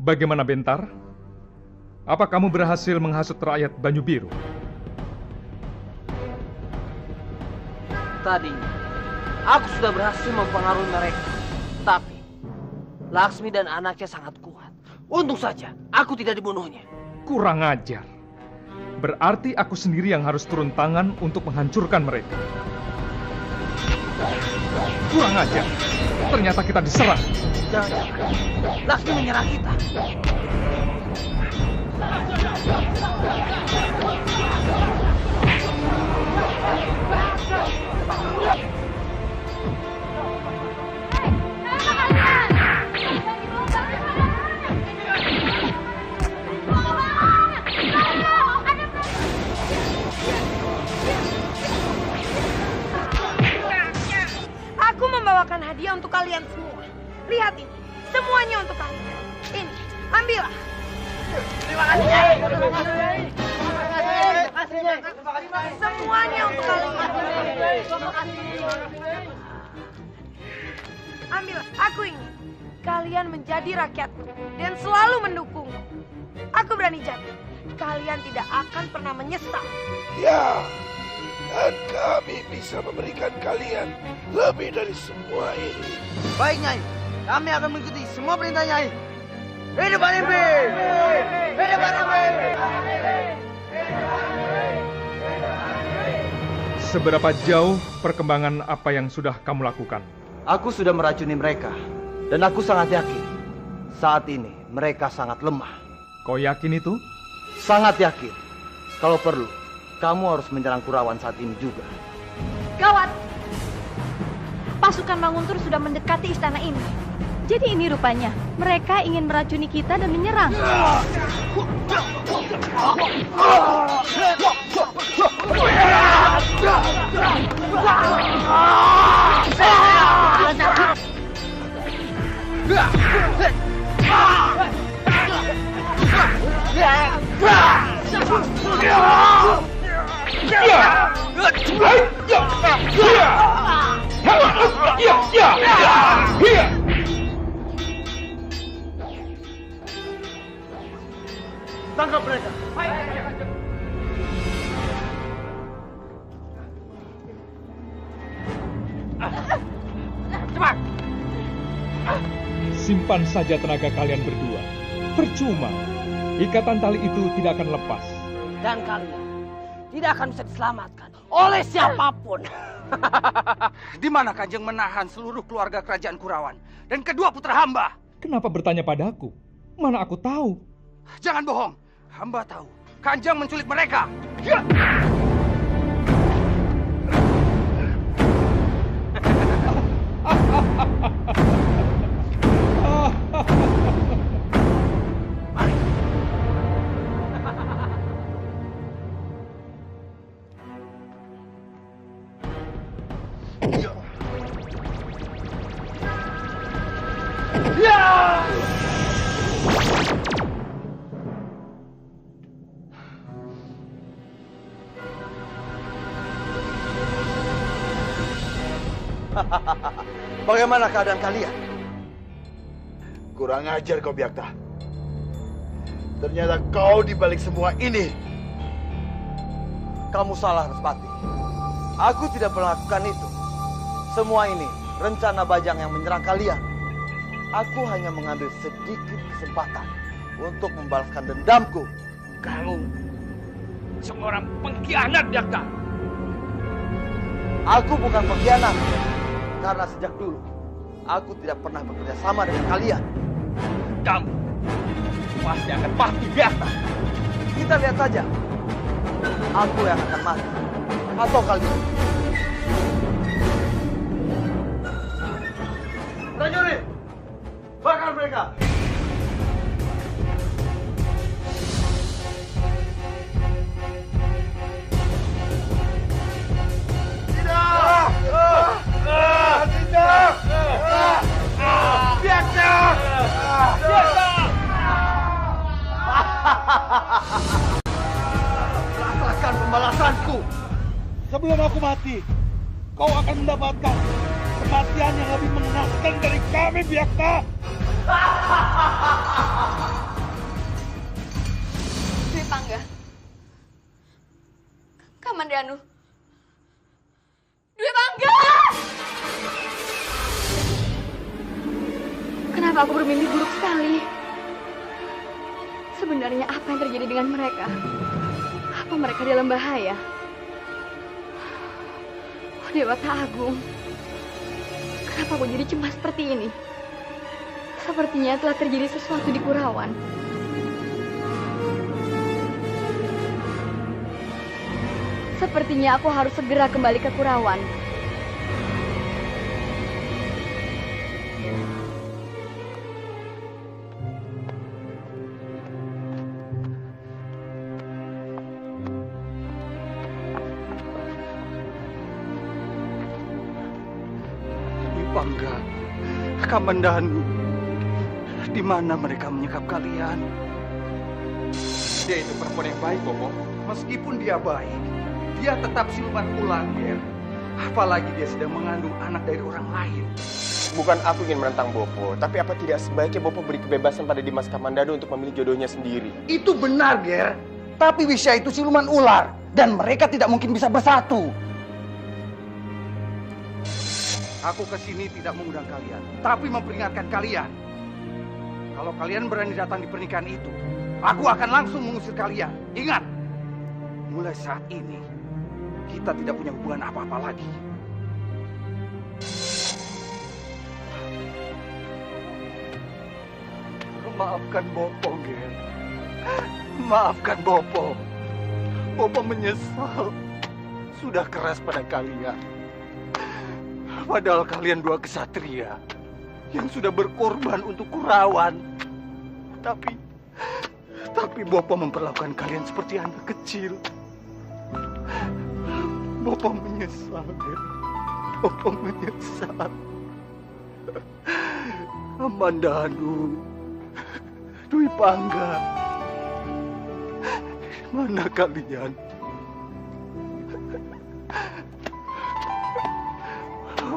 Bagaimana Bentar? Apa kamu berhasil menghasut rakyat Banyu Biru? Tadi, aku sudah berhasil mempengaruhi mereka. Tapi, Laksmi dan anaknya sangat kuat. Untung saja, aku tidak dibunuhnya. Kurang ajar. Berarti aku sendiri yang harus turun tangan untuk menghancurkan mereka. Kurang ajar. Ternyata kita diserang. Jangan-jangan, Laksmi menyerang kita. Aku membawakan hadiah untuk kalian semua. Lihat ini, semuanya untuk kalian. Ini, ambillah. Terima kasih. Semuanya untuk kalian. Ambillah, aku ingin kalian menjadi rakyatku dan selalu mendukungku. Aku berani jamin, kalian tidak akan pernah menyesal. Ya, dan kami bisa memberikan kalian lebih dari semua ini. Baik, Nyai. Kami akan mengikuti semua perintah Nyai. Hidup Animbi! Hidup Animbi! Seberapa jauh perkembangan apa yang sudah kamu lakukan? Aku sudah meracuni mereka. Dan aku sangat yakin, saat ini mereka sangat lemah. Kau yakin itu? Sangat yakin. Kalau perlu, kamu harus menyerang Kurawan saat ini juga. Gawat! Pasukan Manguntur sudah mendekati istana ini. Jadi ini rupanya, mereka ingin meracuni kita dan menyerang. Tangkap mereka. Cepat. Simpan saja tenaga kalian berdua. Percuma. Ikatan tali itu tidak akan lepas. Dan kalian tidak akan bisa diselamatkan oleh siapapun. Di mana Kanjeng menahan seluruh keluarga kerajaan Kurawan dan kedua putra hamba? Kenapa bertanya padaku? Mana aku tahu? Jangan bohong. Hamba tahu. Kanjeng menculik mereka. Bagaimana keadaan kalian? Kurang ajar kau, Byakta. Ternyata kau dibalik semua ini. Kamu salah, Respati. Aku tidak melakukan itu. Semua ini rencana Bajang yang menyerang kalian. Aku hanya mengambil sedikit kesempatan untuk membalaskan dendamku. Kamu seorang pengkhianat, Byakta. Aku bukan pengkhianat. Karena sejak dulu, aku tidak pernah bekerja sama dengan kalian. Kamu pasti akan mati, Byakta. Kita lihat saja. Aku yang akan mati. Atau kalian. Prajurit! Bakar mereka! Rasakan pembalasanku. Sebelum aku mati, kau akan mendapatkan kematian yang lebih mengenaskan dari kami, Byakta. Dwi Pangga. Kamandanu. Dwi Pangga! Kenapa aku bermimpi buruk sekali? Sebenarnya apa yang terjadi dengan mereka? Apa mereka dalam bahaya? Oh Dewata Agung, kenapa aku jadi cemas seperti ini? Sepertinya telah terjadi sesuatu di Kurawan. Sepertinya aku harus segera kembali ke Kurawan. Dwi Pangga, Kamandanu, di mana mereka menyekap kalian? Dia itu perempuan yang baik, Bopo. Meskipun dia baik, dia tetap siluman ular, Ger. Apalagi dia sedang mengandung anak dari orang lain. Bukan aku ingin menentang Bopo, tapi apa tidak sebaiknya Bopo beri kebebasan pada Dimas Kamandanu untuk memilih jodohnya sendiri? Itu benar, Ger. Tapi Wisya itu siluman ular, dan mereka tidak mungkin bisa bersatu. Aku kesini tidak mengundang kalian, tapi memperingatkan kalian. Kalau kalian berani datang di pernikahan itu, aku akan langsung mengusir kalian. Ingat, mulai saat ini, kita tidak punya hubungan apa-apa lagi. Maafkan Bopo, Ger. Maafkan Bopo. Bopo menyesal. Sudah keras pada kalian. Padahal kalian dua kesatria yang sudah berkorban untuk Kurawan. Tapi Bopo memperlakukan kalian seperti anak kecil. Bopo menyesal, Ger. Bopo menyesal. Kamandanu, Dwi Pangga, mana kalian?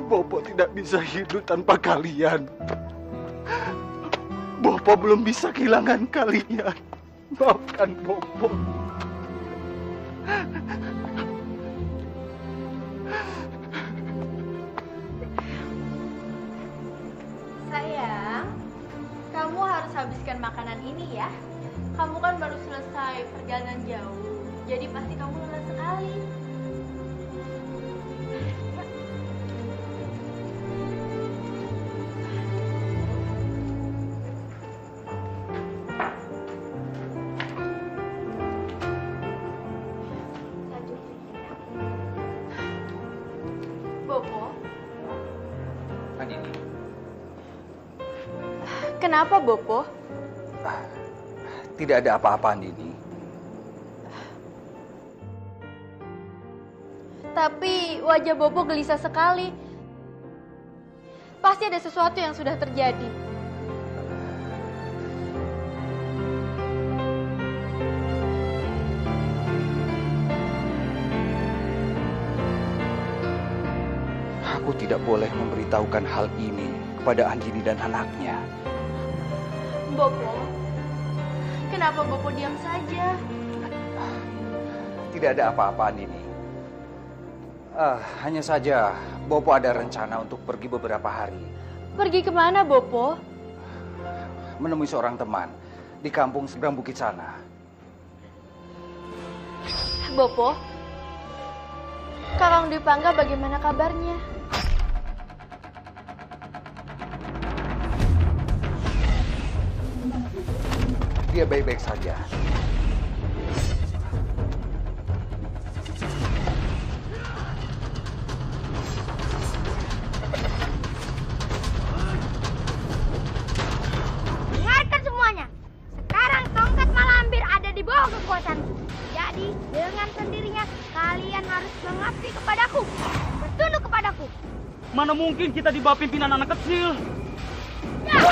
Bopo tidak bisa hidup tanpa kalian. Bopo belum bisa kehilangan kalian. Maafkan Bopo. Sayang, kamu harus habiskan makanan ini ya. Kamu kan baru selesai perjalanan jauh, jadi pasti kamu lelah sekali. Bopo, Andini, kenapa Bopo? tidak ada apa-apa, Andini. Tapi wajah Bopo gelisah sekali. Pasti ada sesuatu yang sudah terjadi. Aku tidak boleh memberitahukan hal ini kepada Andini dan anaknya. Bopo, kenapa Bopo diam saja? Tidak ada apa-apa, Andini. Hanya saja Bopo ada rencana untuk pergi beberapa hari. Pergi kemana, Bopo? Menemui seorang teman di kampung seberang bukit sana. Bopo, Kakang Dwi Pangga bagaimana kabarnya? Dia baik-baik saja. Dengarkan semuanya. Sekarang tongkat Malambir ada di bawah kekuasaanku. Jadi dengan sendirinya kalian harus mengabdi kepadaku, bertunduk kepadaku. Mana mungkin kita di bawah pimpinan anak kecil? Ya.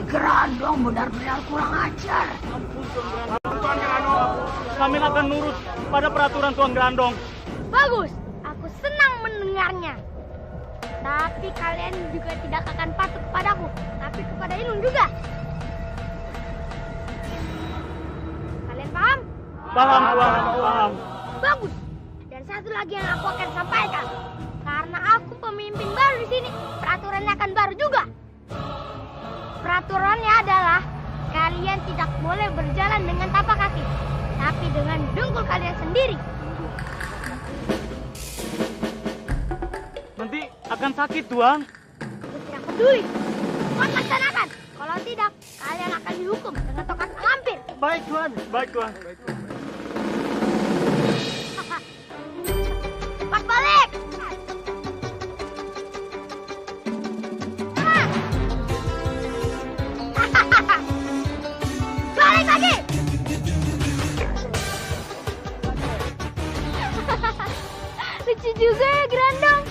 Grandong benar-benar kurang ajar. Tuan Grandong, kami akan nurut pada peraturan Tuan Grandong. Bagus, aku senang mendengarnya. Tapi kalian juga tidak akan patuh kepadaku, tapi kepada Inung juga. Kalian paham? Paham, paham. Bagus. Dan satu lagi yang aku akan sampaikan. Karena aku pemimpin baru di sini, peraturannya akan baru juga. Peraturannya adalah kalian tidak boleh berjalan dengan tapak kaki, tapi dengan dengkul kalian sendiri. Nanti akan sakit, Tuan. Aku tidak peduli. Cepat laksanakan. Kalau tidak, kalian akan dihukum dengan tongkat lampir. Baik, Tuan. Baik, Tuan. Cepat balik. Balik lagi. Lucu juga ya, Grandong.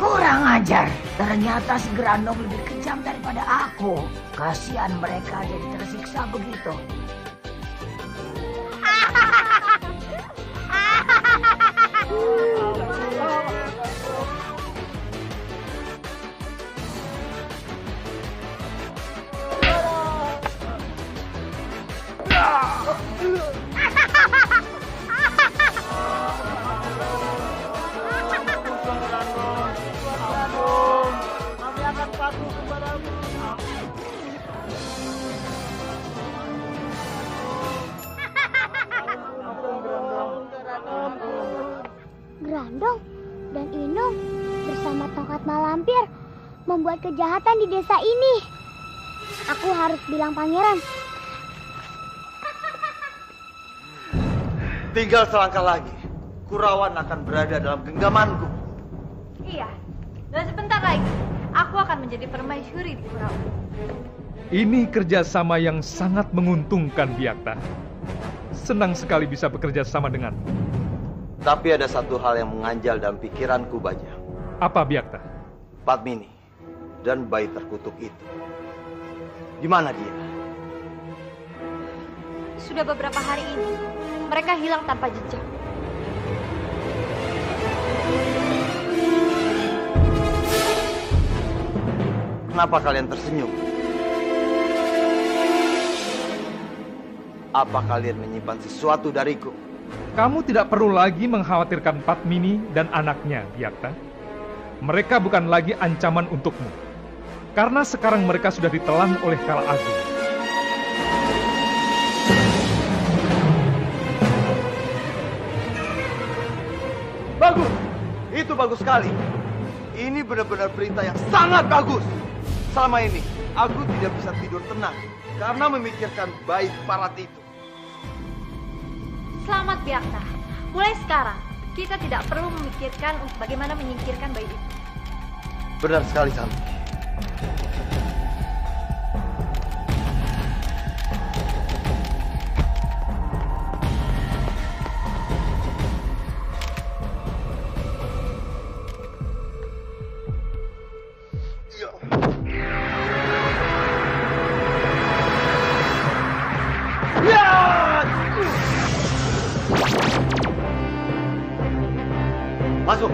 Kurang ajar. Ternyata si Grandong lebih kejam daripada aku. Kasihan mereka jadi tersiksa begitu. Kami akan patuh kepadamu. Grandong dan Inung bersama tongkat malampir membuat kejahatan di desa ini. Aku harus bilang pangeran. Tinggal selangkah lagi, Kurawan akan berada dalam genggamanku. Iya, dan sebentar lagi aku akan menjadi permaisuri di Kurawan. Ini kerjasama yang sangat menguntungkan, Byakta. Senang sekali bisa bekerja sama dengan. Tapi ada satu hal yang mengganjal dalam pikiranku, Bajang. Apa, Byakta? Padmini dan bayi terkutuk itu. Di mana dia? Sudah beberapa hari ini, mereka hilang tanpa jejak. Kenapa kalian tersenyum? Apa kalian menyimpan sesuatu dariku? Kamu tidak perlu lagi mengkhawatirkan Padmini dan anaknya, Byakta. Mereka bukan lagi ancaman untukmu. Karena sekarang mereka sudah ditelan oleh Kala Agung. Bagus! Itu bagus sekali. Ini benar-benar berita yang sangat bagus. Selama ini, aku tidak bisa tidur tenang karena memikirkan bayi parat itu. Selamat, Byakta. Mulai sekarang, kita tidak perlu memikirkan untuk bagaimana menyingkirkan bayi itu. Benar sekali, Sami. Masuk.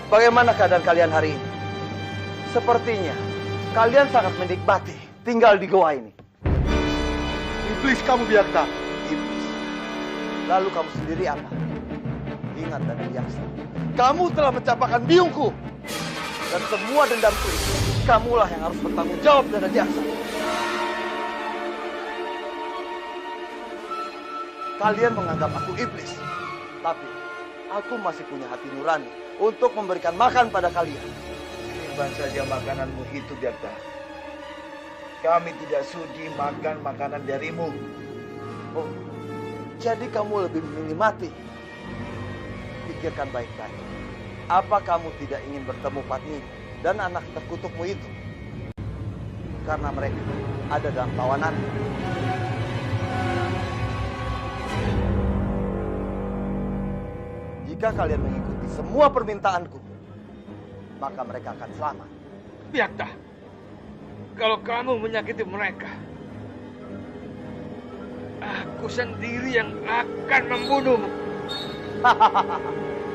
Bagaimana keadaan kalian hari ini? Sepertinya kalian sangat menikmati tinggal di goa ini. Iblis kamu, Byakta. Iblis. Lalu kamu sendiri apa? Ingat dan Yaksa, kamu telah mencapakan biungku. Dan semua dendamku itu, kamulah yang harus bertanggung jawab dan Yaksa. Kalian menganggap aku iblis, tapi aku masih punya hati nurani untuk memberikan makan pada kalian. Simpan saja makananmu itu, Byakta. Kami tidak sudi makan makanan darimu. Oh, jadi kamu lebih memilih mati. Pikirkan baik-baik. Apa kamu tidak ingin bertemu Padmini dan anak terkutukmu itu? Karena mereka ada dalam tawanan. jika kalian mengikuti semua permintaanku, maka mereka akan selamat. Byakta, kalau kamu menyakiti mereka, aku sendiri yang akan membunuhmu.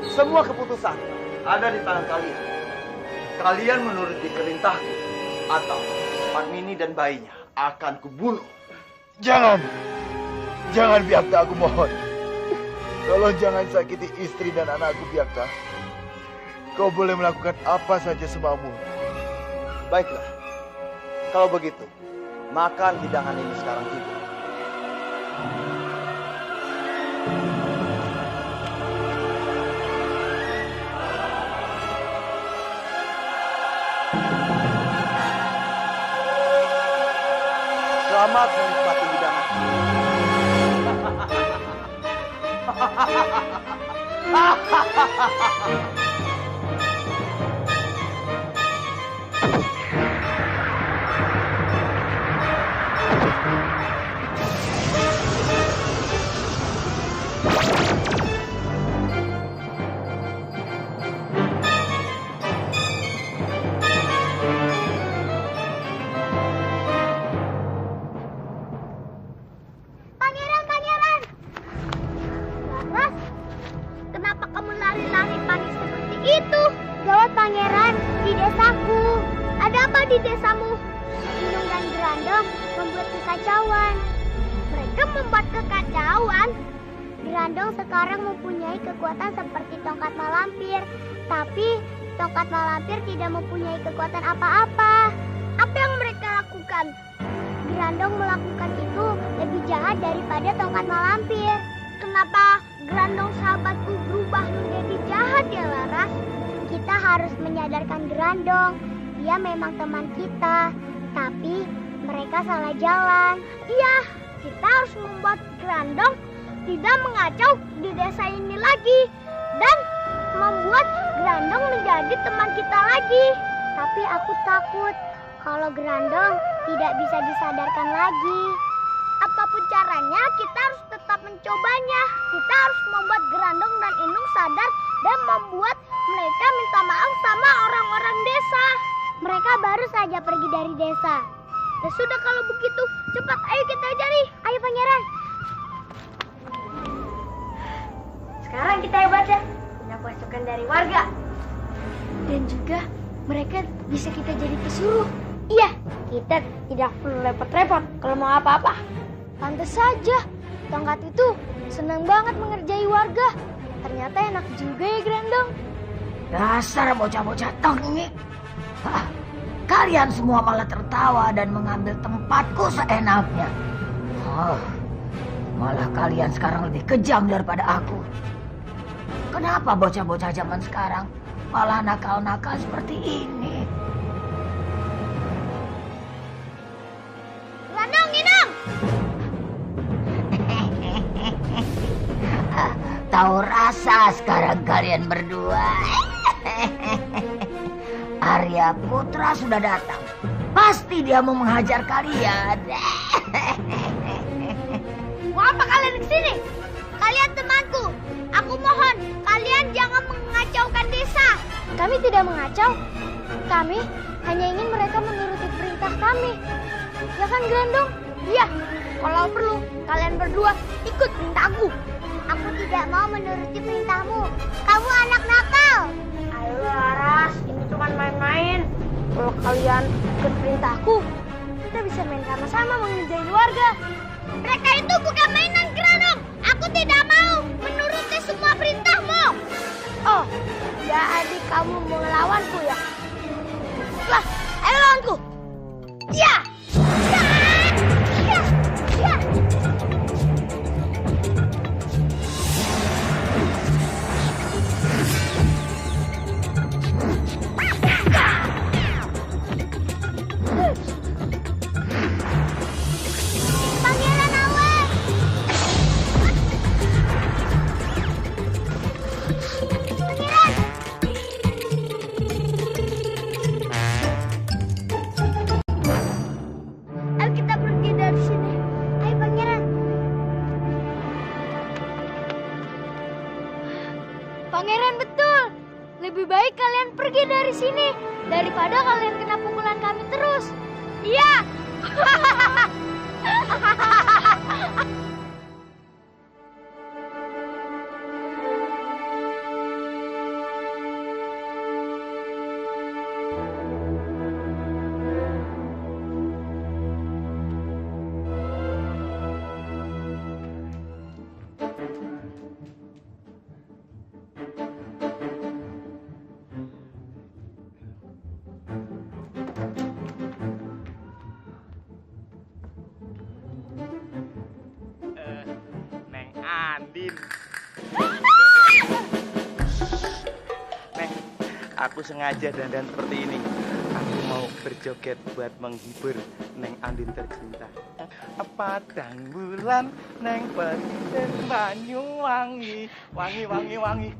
Semua keputusan ada di tangan kalian. Kalian menuruti perintahku, atau Padmini dan bayinya akan kubunuh. Jangan Byakta, aku mohon. Tolong jangan sakiti istri dan anakku, Byakta. Kau boleh melakukan apa saja semaumu. Baiklah, kalau begitu, makan hidangan ini sekarang juga. Selamat menikmati hidangan. Pangeran! Laras, kenapa kamu lari-lari panik seperti itu? Gawat pangeran, di desaku. Ada apa di desamu? Inung dan Grandong membuat kekacauan. Mereka membuat kekacauan? Grandong sekarang mempunyai kekuatan seperti tongkat malampir. Tapi tongkat malampir tidak mempunyai kekuatan apa-apa. Apa yang mereka lakukan? Grandong melakukan itu lebih jahat daripada tongkat malampir. Kenapa Grandong sahabatku berubah menjadi jahat ya Laras? Kita harus menyadarkan Grandong. Dia memang teman kita, tapi mereka salah jalan. Iya, kita harus membuat Grandong tidak mengacau di desa ini lagi. Dan membuat Grandong menjadi teman kita lagi. Tapi aku takut kalau Grandong tidak bisa disadarkan lagi. Apapun caranya, kita harus tetap mencobanya. Kita harus membuat Grandong dan Inung sadar dan membuat mereka minta maaf sama orang-orang desa. Mereka baru saja pergi dari desa. Ya sudah kalau begitu, cepat ayo kita cari. Ayo pangeran. Sekarang kita hebat ya, punya pasukan dari warga. Dan juga mereka bisa kita jadi pesuruh. Iya, kita tidak perlu repot-repot kalau mau apa-apa. Pantes saja, tongkat itu senang banget mengerjai warga. Ternyata enak juga ya Grandong. Dasar bocah-bocah tengik. Kalian semua malah tertawa dan mengambil tempatku seenaknya. Malah kalian sekarang lebih kejam daripada aku. Kenapa bocah-bocah zaman sekarang malah nakal-nakal seperti ini? Grandong, Inung! Tahu rasa sekarang kalian berdua. Arya Putra sudah datang. Pasti dia mau menghajar kalian. Mau apa kalian di sini? Kalian temanku. Aku mohon, kalian jangan mengacaukan desa. Kami tidak mengacau. Kami hanya ingin mereka menuruti perintah kami. Ya kan, Grandong? Iya. Kalau perlu, kalian berdua ikut perintahku. Aku tidak mau menuruti perintahmu. Kamu anak nakal. Ayo Laras, ini cuma main-main. Kalau kalian ikut perintahku, kita bisa main sama-sama mengerjain warga. Mereka itu bukan mainan Grandong. Aku tidak mau menuruti semua perintahmu. Oh, jadi kamu mau melawanku ya? Lah, ayo lawanku. Ya! Ya! Ya! Ya! Pangeran Awen! Pangeran! Lebih baik kalian pergi dari sini daripada kalian kena pukulan kami terus. Iya. Neng Andin. Neng, aku sengaja dandan seperti ini. Aku mau berjoget buat menghibur Neng Andin tercinta. Padang bulan, Neng Pendek Banyuwangi, wangi.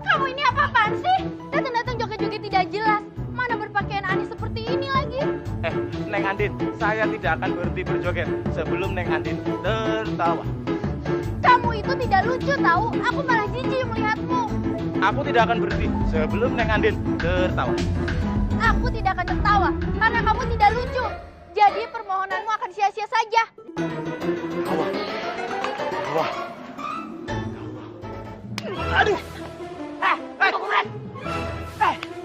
Kamu ini apa-apaan sih? Datang-datang joget-joget tidak jelas. Mana berpakaian aneh seperti ini lagi? Neng Andin, saya tidak akan berhenti berjoget sebelum Neng Andin tertawa. Kamu itu tidak lucu tahu. Aku malah jijik melihatmu. Aku tidak akan berhenti sebelum Neng Andin tertawa. Aku tidak akan tertawa karena kamu tidak lucu. Jadi permohonanmu akan sia-sia saja. Wah. Aduh. Kuburan.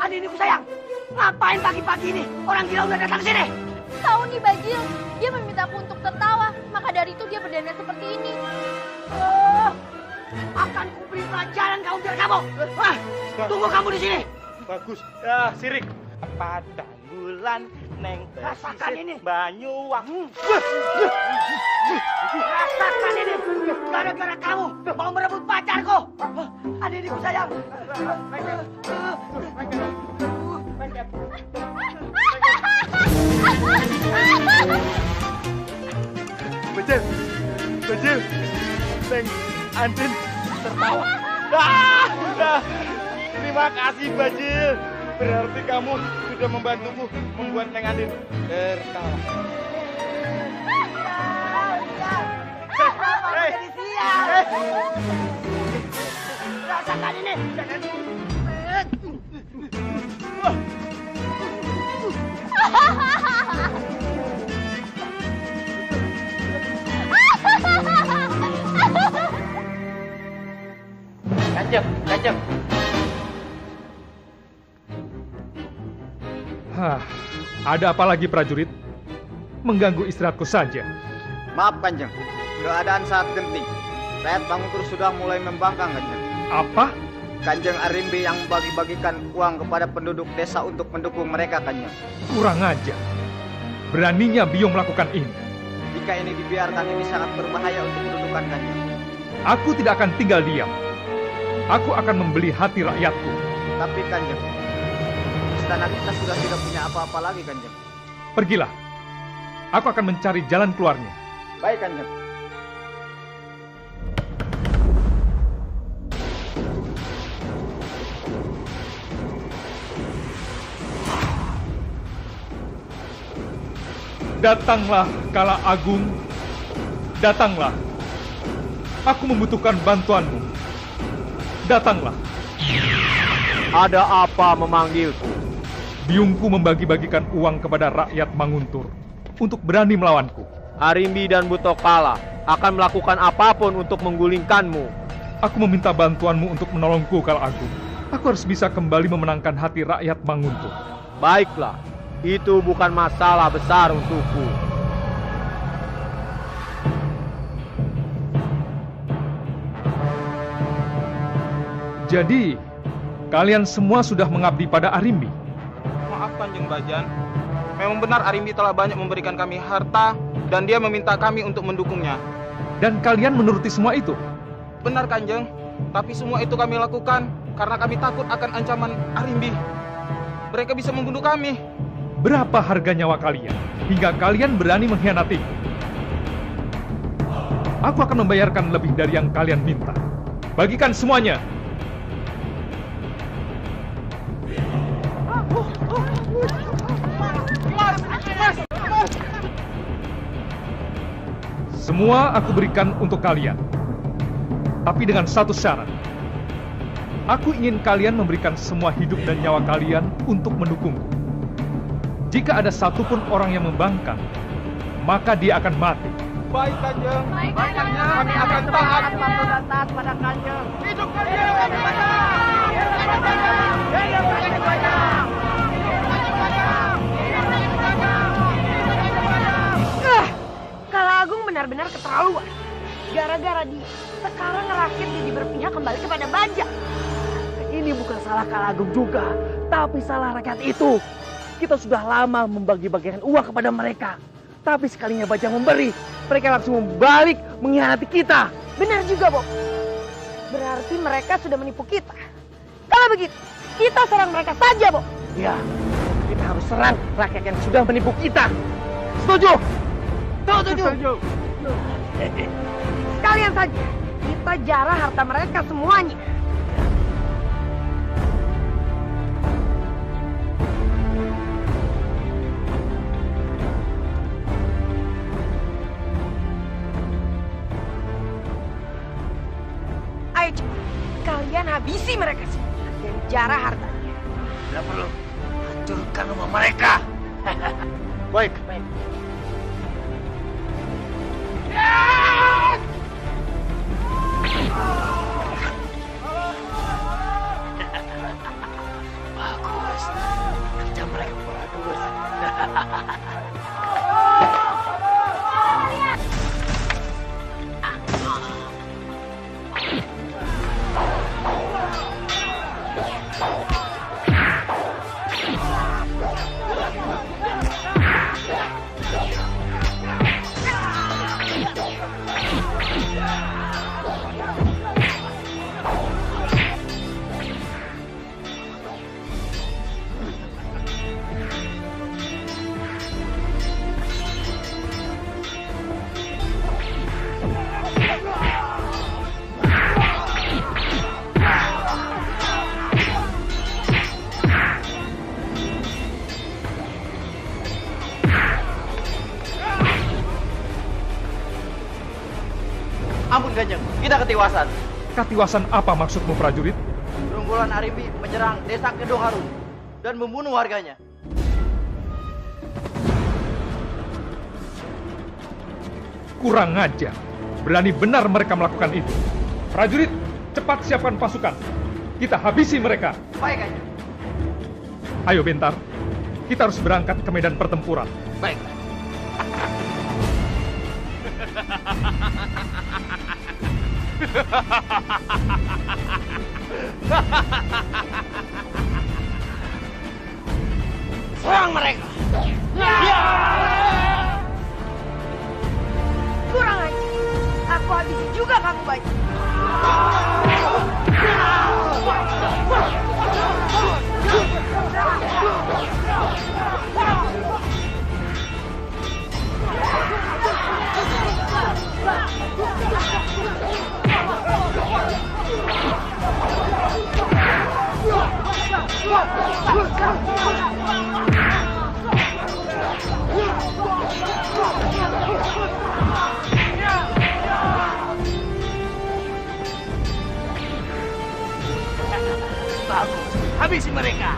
Adikku sayang. Ngapain pagi-pagi ini? Orang gila udah datang sini. Tahu nih Bajil, dia memintaku untuk tertawa. Maka dari itu dia berdandan seperti ini. Akan kuberi pelajaran kamu biar kamu. Tunggu kamu di sini. Bagus. Sirik. Padang bulan, Neng Rasakan ini. Banyuwangi. Rasakan ini. Gara-gara kamu mau merebut pacarku. Adikku sayang. Bajil, Neng Andin tertawa. Terima kasih Bajil. Berarti kamu sudah membantuku membuat Neng Andin tertawa. Jadi siap. Rasakan ini. Kanjeng. Ada apa lagi prajurit? Mengganggu istirahatku saja. Maaf Kanjeng, keadaan sangat genting. Rakyat Banguntur sudah mulai membangkang Kanjeng. Apa? Kanjeng Arimbi yang bagi-bagikan uang kepada penduduk desa untuk mendukung mereka Kanjeng. Kurang ajar. Beraninya Biong melakukan ini. Jika ini dibiarkan ini sangat berbahaya untuk kedudukan Kanjeng. Aku tidak akan tinggal diam. Aku akan membeli hati rakyatku. Tapi Kanjeng, istana kita sudah tidak punya apa-apa lagi Kanjeng. Pergilah. Aku akan mencari jalan keluarnya. Baik Kanjeng. Datanglah, Kala Agung. Datanglah. Aku membutuhkan bantuanmu. Datanglah. Ada apa memanggilku? Biungku membagi-bagikan uang kepada rakyat Manguntur untuk berani melawanku. Arimbi dan Butokala akan melakukan apapun untuk menggulingkanmu. Aku meminta bantuanmu untuk menolongku, Kala Agung. Aku harus bisa kembali memenangkan hati rakyat Manguntur. Baiklah, itu bukan masalah besar untukku. Jadi, kalian semua sudah mengabdi pada Arimbi? Maaf Kanjeng Bajan, memang benar Arimbi telah banyak memberikan kami harta dan dia meminta kami untuk mendukungnya. Dan kalian menuruti semua itu? Benar Kanjeng, tapi semua itu kami lakukan karena kami takut akan ancaman Arimbi. Mereka bisa membunuh kami. Berapa harga nyawa kalian hingga kalian berani mengkhianatiku? Aku akan membayarkan lebih dari yang kalian minta. Bagikan semuanya. Semua aku berikan untuk kalian. Tapi dengan satu syarat. Aku ingin kalian memberikan semua hidup dan nyawa kalian untuk mendukungku. Jika ada satupun orang yang membangkang, maka dia akan mati. Baik, Kanjeng. Baik, Kanjeng. Kami akan taat. taat pada Kanjeng. Hidup Kanjeng! Hidup Kanjeng! Hidup Kanjeng! Hidup Kanjeng! Kala Agung benar-benar keterlaluan. Gara-gara dia, sekarang rakyat jadi berpihak kembali kepada Bajang. Ini bukan salah Kala Agung juga, tapi salah rakyat itu. Kita sudah lama membagi-bagikan uang kepada mereka. Tapi sekalinya Bajang memberi, mereka langsung membalik mengkhianati kita. Benar juga, Bob. Berarti mereka sudah menipu kita. Kalau begitu, kita serang mereka saja, Bob. Ya, kita harus serang rakyat yang sudah menipu kita. Setuju? Setuju. Sekalian saja, kita jarah harta mereka semuanya. Ayo cepat, kalian habisi mereka semua dan jarah hartanya. Tidak perlu, hancurkan rumah mereka. Baik. Bagus, kerja mereka bagus. Ampun Kanjeng, kita ketiwasan. Katiwasan apa maksudmu, prajurit? Gerombolan Arimbi menyerang desa Kedong Harun dan membunuh warganya. Kurang ajar. Berani benar mereka melakukan itu. Prajurit, cepat siapkan pasukan. Kita habisi mereka. Baik, Kanjeng. Ayo, Bentar. Kita harus berangkat ke medan pertempuran. Baik. Serang mereka. Kurang aja. Aku habisi juga kamu, Bajang. Bagus, habisi mereka.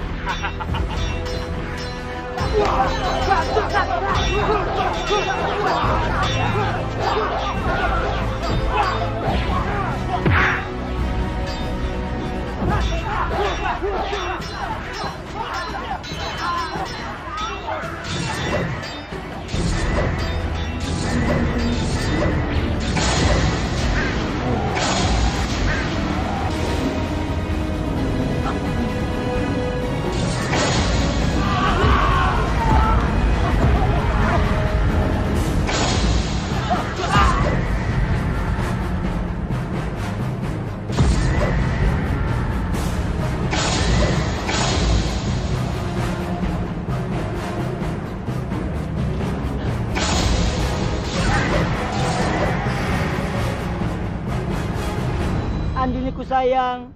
Andiniku sayang,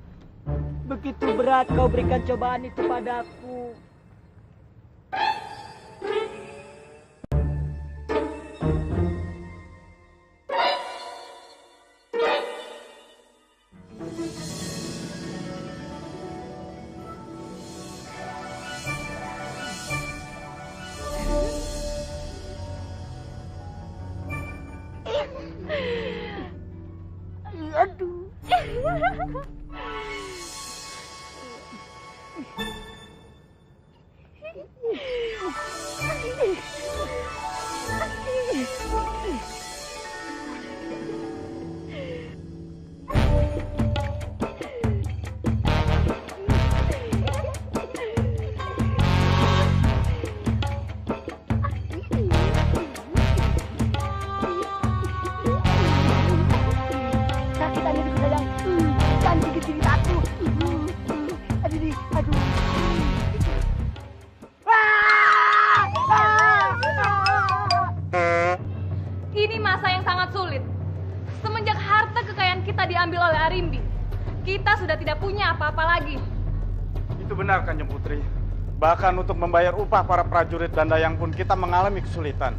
begitu berat kau berikan cobaan itu padaku. Ini masa yang sangat sulit. Semenjak harta kekayaan kita diambil oleh Arimbi, kita sudah tidak punya apa-apa lagi. Itu benar, Kanjeng Putri. Bahkan untuk membayar upah para prajurit dan dayang pun kita mengalami kesulitan.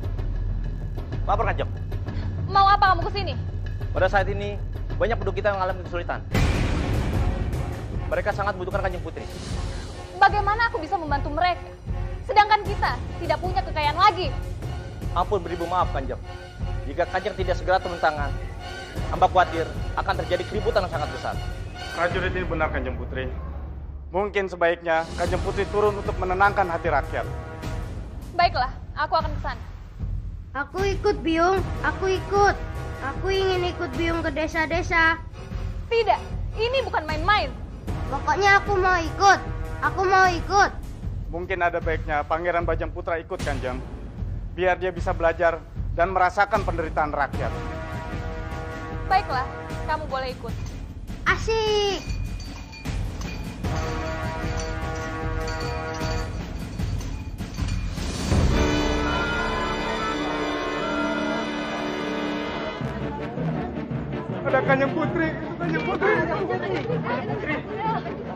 Lapor, Kanjeng. Mau apa kamu kesini? Pada saat ini, banyak penduduk kita yang mengalami kesulitan. Mereka sangat membutuhkan Kanjeng Putri. Bagaimana aku bisa membantu mereka? Sedangkan kita tidak punya kekayaan lagi. Ampun beribu maaf, Kanjeng. Jika Kanjeng tidak segera turun tangan, hamba khawatir akan terjadi keributan yang sangat besar. Prajurit ini benar, Kanjeng Putri. Mungkin sebaiknya Kanjeng Putri turun untuk menenangkan hati rakyat. Baiklah, aku akan ke sana. Aku ikut, Biung. Aku ikut. Aku ingin ikut Biung ke desa-desa. Tidak, ini bukan main-main. Pokoknya aku mau ikut. Aku mau ikut. Mungkin ada baiknya Pangeran Bajang Putra ikut, Kanjeng. Biar dia bisa belajar dan merasakan penderitaan rakyat. Baiklah, kamu boleh ikut. Asik. Ada Kanjeng Putri, itu Kanjeng Putri. Kanjeng Putri.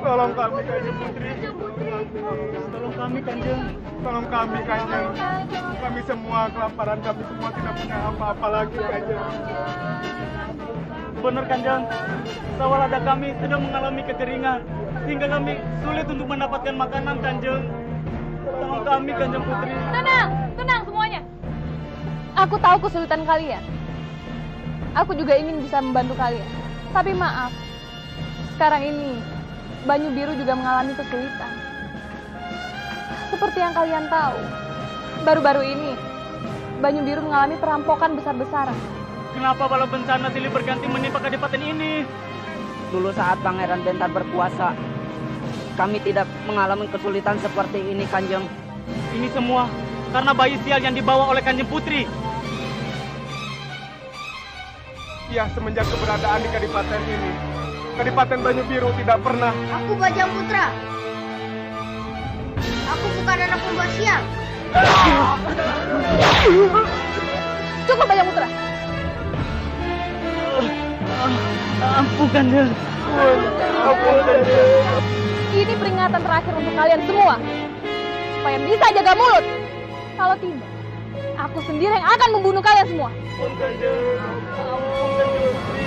Tolong kami, Kanjeng Putri. Tolong kami, Kanjeng. Tolong kami, Kanjeng. Kami semua kelaparan, kami semua tidak punya apa-apa lagi, Kanjeng. Benar, Kanjeng. Sawalada kami sedang mengalami kekeringan, sehingga kami sulit untuk mendapatkan makanan, Kanjeng. Tolong kami, Kanjeng Putri. Tenang, tenang semuanya. Aku tahu kesulitan kalian. Aku juga ingin bisa membantu kalian. Tapi maaf, sekarang ini Banyu Biru juga mengalami kesulitan. Seperti yang kalian tahu, baru-baru ini Banyu Biru mengalami perampokan besar-besaran. Kenapa bala bencana silih berganti menimpa kadipaten ini? Dulu saat Pangeran Bentar berkuasa, kami tidak mengalami kesulitan seperti ini, Kanjeng. Ini semua karena bayi sial yang dibawa oleh Kanjeng Putri. Ya, semenjak keberadaan di kadipaten ini, Kadipaten Banyu Biru tidak pernah. Aku Bajang Putra. Aku bukan anak pembawa sial. Cukup Bajang Putra. Ampun, Kanjeng. Ini peringatan terakhir untuk kalian semua. Supaya bisa jaga mulut. Kalau tidak, aku sendiri yang akan membunuh kalian semua. Ampun, Kanjeng. Ampun, Kanjeng Putri.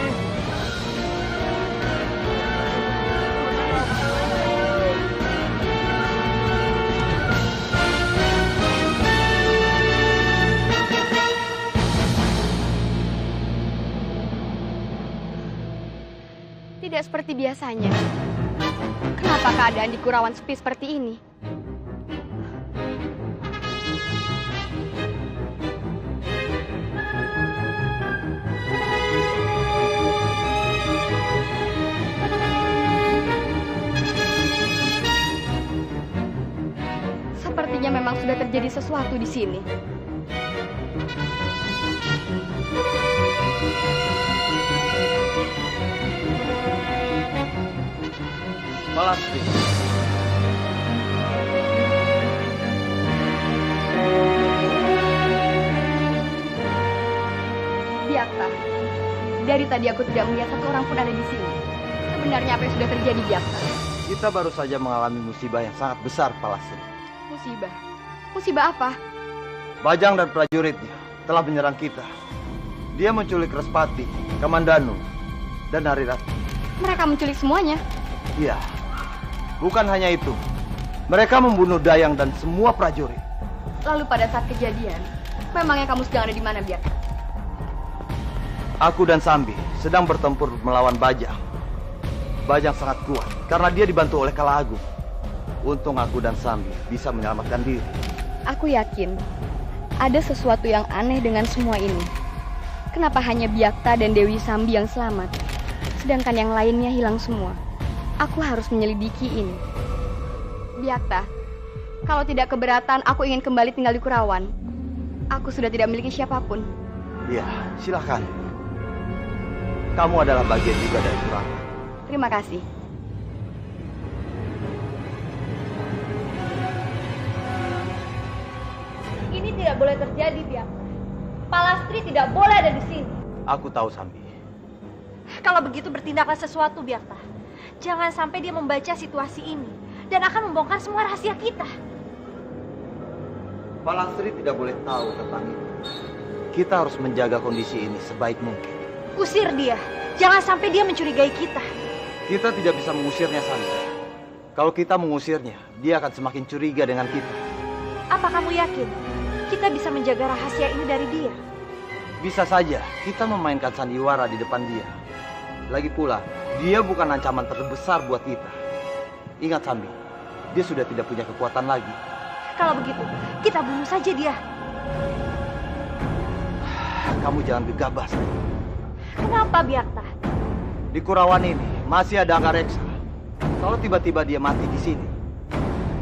Tidak seperti biasanya. Kenapa keadaan di Kurawan sepi seperti ini? Sepertinya memang sudah terjadi sesuatu di sini. Malasti. Biakta, dari tadi aku tidak melihat satu orang pun ada di sini. Sebenarnya apa yang sudah terjadi, Biakta? Kita baru saja mengalami musibah yang sangat besar, Palastri. Musibah? Musibah apa? Bajang dan prajuritnya telah menyerang kita. Dia menculik Respati, Kamandanu, dan Narirati. Mereka menculik semuanya? Iya. Bukan hanya itu. Mereka membunuh Dayang dan semua prajurit. Lalu pada saat kejadian, memangnya kamu sedang ada di mana, Biak? Aku dan Sambi sedang bertempur melawan Bajang. Bajang sangat kuat karena dia dibantu oleh Kala Agung. Untung aku dan Sambi bisa menyelamatkan diri. Aku yakin Ada sesuatu yang aneh dengan semua ini. Kenapa hanya Byakta dan Dewi Sambi yang selamat, sedangkan yang lainnya hilang semua? Aku harus menyelidiki ini. Byakta, kalau tidak keberatan, aku ingin kembali tinggal di Kurawan. Aku sudah tidak memiliki siapapun. Iya, silakan. Kamu adalah bagian juga dari Kurawan. Terima kasih. Ini tidak boleh terjadi, Byakta. Palastri tidak boleh ada di sini. Aku tahu, Sambi. Kalau begitu bertindaklah sesuatu, Byakta. Jangan sampai dia membaca situasi ini dan akan membongkar semua rahasia kita. Palastri tidak boleh tahu tentang itu. Kita harus menjaga kondisi ini sebaik mungkin. Usir dia. Jangan sampai dia mencurigai kita. Kita tidak bisa mengusirnya, Sambi. Kalau kita mengusirnya, dia akan semakin curiga dengan kita. Apa kamu yakin kita bisa menjaga rahasia ini dari dia? Bisa saja kita memainkan sandiwara di depan dia. Lagi pula, dia bukan ancaman terbesar buat kita. Ingat, Sambi, dia sudah tidak punya kekuatan lagi. Kalau begitu, kita bunuh saja dia. Kamu jangan gegabah, Sambi. Kenapa, Byakta? Di Kurawan ini masih ada Anggareksa. Kalau tiba-tiba dia mati di sini,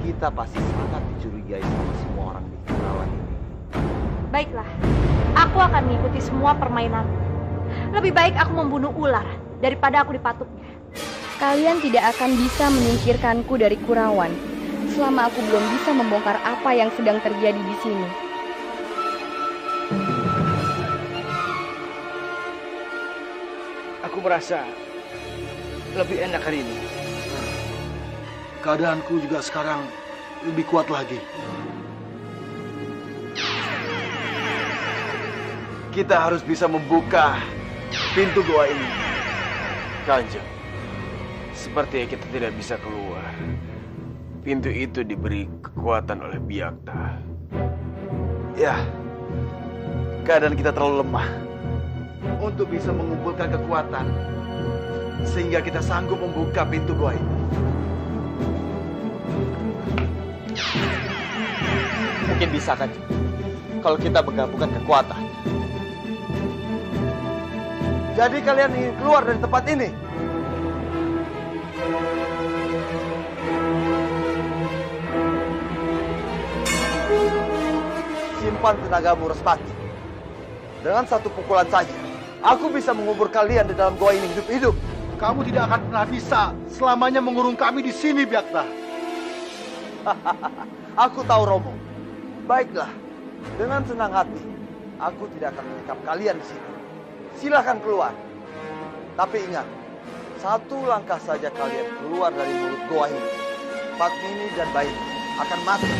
kita pasti sangat dicurigai sama semua orang di Kurawan ini. Baiklah, aku akan mengikuti semua permainan. Lebih baik aku membunuh ular daripada aku dipatuknya. Kalian tidak akan bisa menyingkirkanku dari Kurawan selama aku belum bisa membongkar apa yang sedang terjadi di sini. Aku merasa lebih enak hari ini. Keadaanku juga sekarang lebih kuat lagi. Kita harus bisa membuka pintu goa ini. Kanjeng, sepertinya kita tidak bisa keluar. Pintu itu diberi kekuatan oleh Byakta. Ya, keadaan kita terlalu lemah untuk bisa mengumpulkan kekuatan sehingga kita sanggup membuka pintu goa ini. Mungkin bisa, Kanjeng, kalau kita menggabungkan kekuatan. Jadi kalian ingin keluar dari tempat ini? Simpan tenagamu, Respati. Dengan satu pukulan saja, aku bisa mengubur kalian di dalam goa ini hidup-hidup. Kamu tidak akan pernah bisa selamanya mengurung kami di sini, Byakta. Aku tahu, Romo. Baiklah, dengan senang hati, aku tidak akan menangkap kalian di sini. Silahkan keluar. Tapi ingat, satu langkah saja kalian keluar dari mulut goa ini, Padmini dan bayi akan mati.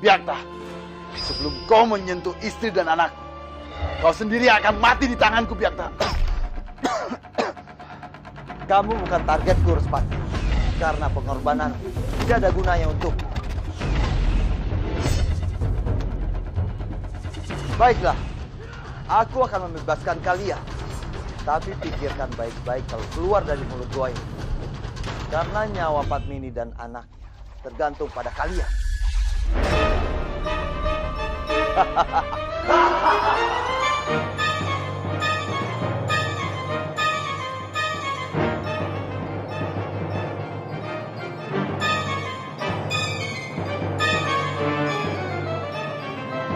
Byakta, sebelum kau menyentuh istri dan anakku, kau sendiri akan mati di tanganku, Byakta. Kamu bukan targetku, Respati. Karena pengorbanan tidak ada gunanya untukku. Baiklah, aku akan membebaskan kalian. Tapi pikirkan baik-baik kalau keluar dari mulut goa ini. Karena nyawa Padmini dan anaknya tergantung pada kalian.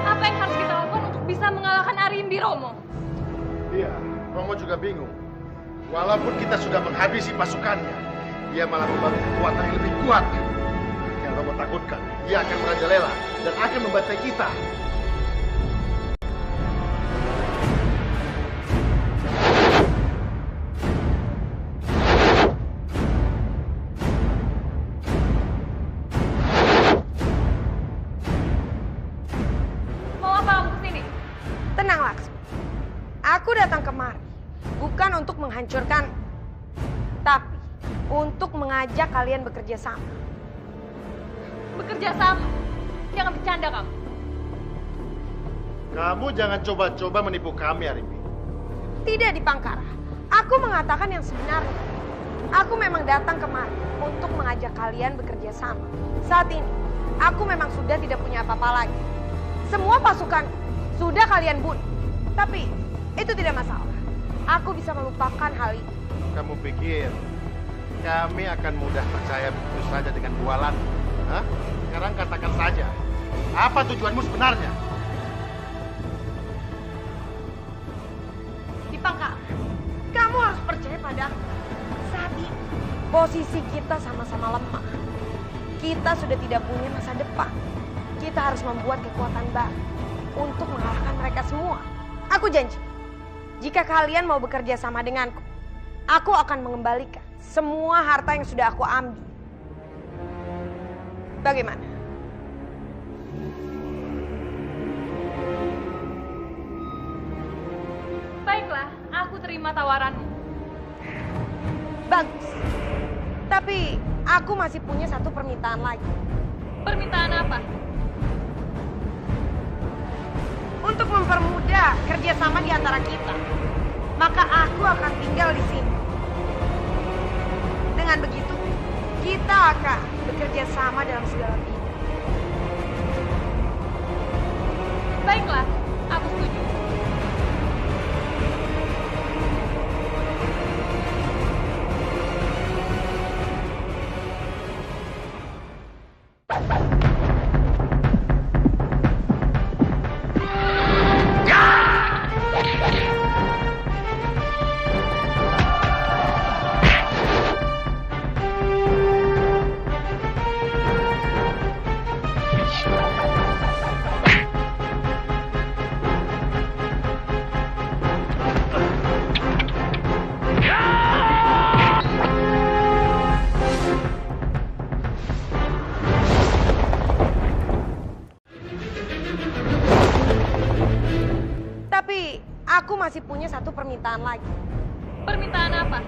Apa yang harus kita lakukan untuk bisa mengalahkan Arimbi, Romo? Iya, Romo juga bingung. Walaupun kita sudah menghabisi pasukannya, dia malah membangun kekuatan yang lebih kuat. Yang Romo takutkan, dia akan merajalela dan akan membantai kita. Mau apa kamu kesini? Tenang, Laksmi. Aku datang kemari bukan untuk menghancurkan, tapi untuk mengajak kalian bekerja sama. Bekerja sama? Jangan bercanda kamu. Kamu jangan coba-coba menipu kami, Arimbi. Tidak, Dipangkara. Aku mengatakan yang sebenarnya. Aku memang datang kemari untuk mengajak kalian bekerja sama. Saat ini, aku memang sudah tidak punya apa-apa lagi. Semua pasukan sudah kalian bunuh. Tapi, itu tidak masalah. Aku bisa melupakan hal itu. Kamu pikir kami akan mudah percaya begitu saja dengan bualan? Hah? Sekarang katakan saja, apa tujuanmu sebenarnya? Dipangkara, kamu harus percaya padaku. Saat ini, posisi kita sama-sama lemah. Kita sudah tidak punya masa depan. Kita harus membuat kekuatan baru untuk mengalahkan mereka semua. Aku janji, jika kalian mau bekerja sama denganku, aku akan mengembalikan semua harta yang sudah aku ambil. Bagaimana? Baiklah, aku terima tawaranmu. Bagus. Tapi aku masih punya satu permintaan lagi. Permintaan apa? Untuk mempermudah kerjasama di antara kita, maka aku akan tinggal di sini. Dengan begitu, kita akan bekerja sama dalam segala bidang. Baiklah, aku setuju. Tapi aku masih punya satu permintaan lagi. Permintaan apa?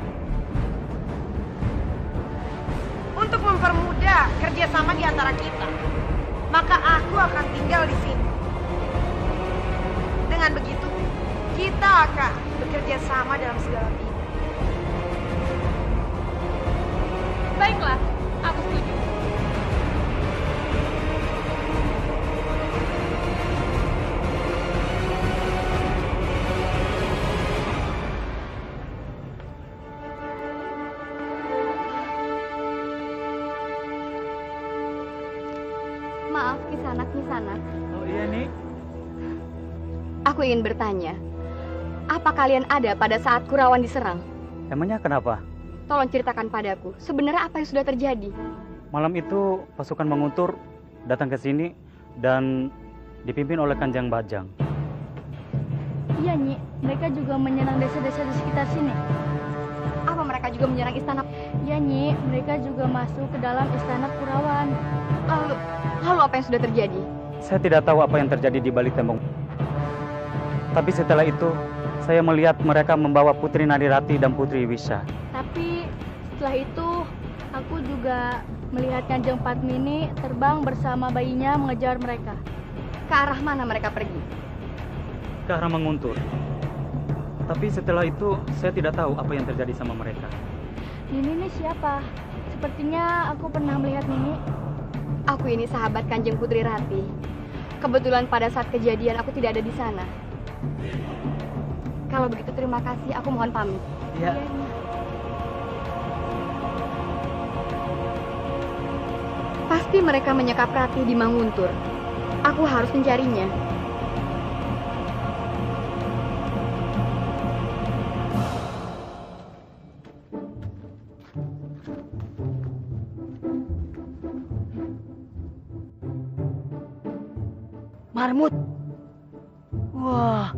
Untuk mempermudah kerjasama di antara kita, maka aku akan tinggal di sini. Dengan begitu, kita akan bekerja sama dalam segala bidang. Baiklah, aku setuju. Maaf, Kisanak. Oh iya nih. Aku ingin bertanya, apa kalian ada pada saat Kurawan diserang? Emangnya kenapa? Tolong ceritakan padaku, sebenarnya apa yang sudah terjadi? Malam itu pasukan Manguntur datang ke sini dan dipimpin oleh Kanjeng Bajang. Iya, Nyi. Mereka juga menyerang desa-desa di sekitar sini. Apa mereka juga menyerang istana? Iya, Nyi. Mereka juga masuk ke dalam istana Kurawan. Lalu apa yang sudah terjadi? Saya tidak tahu apa yang terjadi di balik tembok. Tapi setelah itu, saya melihat mereka membawa Putri Narirati dan Putri Wisha. Tapi setelah itu, aku juga melihat Kanjeng Padmini terbang bersama bayinya mengejar mereka. Ke arah mana mereka pergi? Ke arah Manguntur. Tapi setelah itu, saya tidak tahu apa yang terjadi sama mereka. Nini siapa? Sepertinya aku pernah melihat Nini. Aku ini sahabat Kanjeng Putri Rati. Kebetulan pada saat kejadian aku tidak ada di sana. Kalau begitu terima kasih, aku mohon pamit. Iya. Pasti mereka menyekap Rati di Manguntur. Aku harus mencarinya. Marmut. Wah,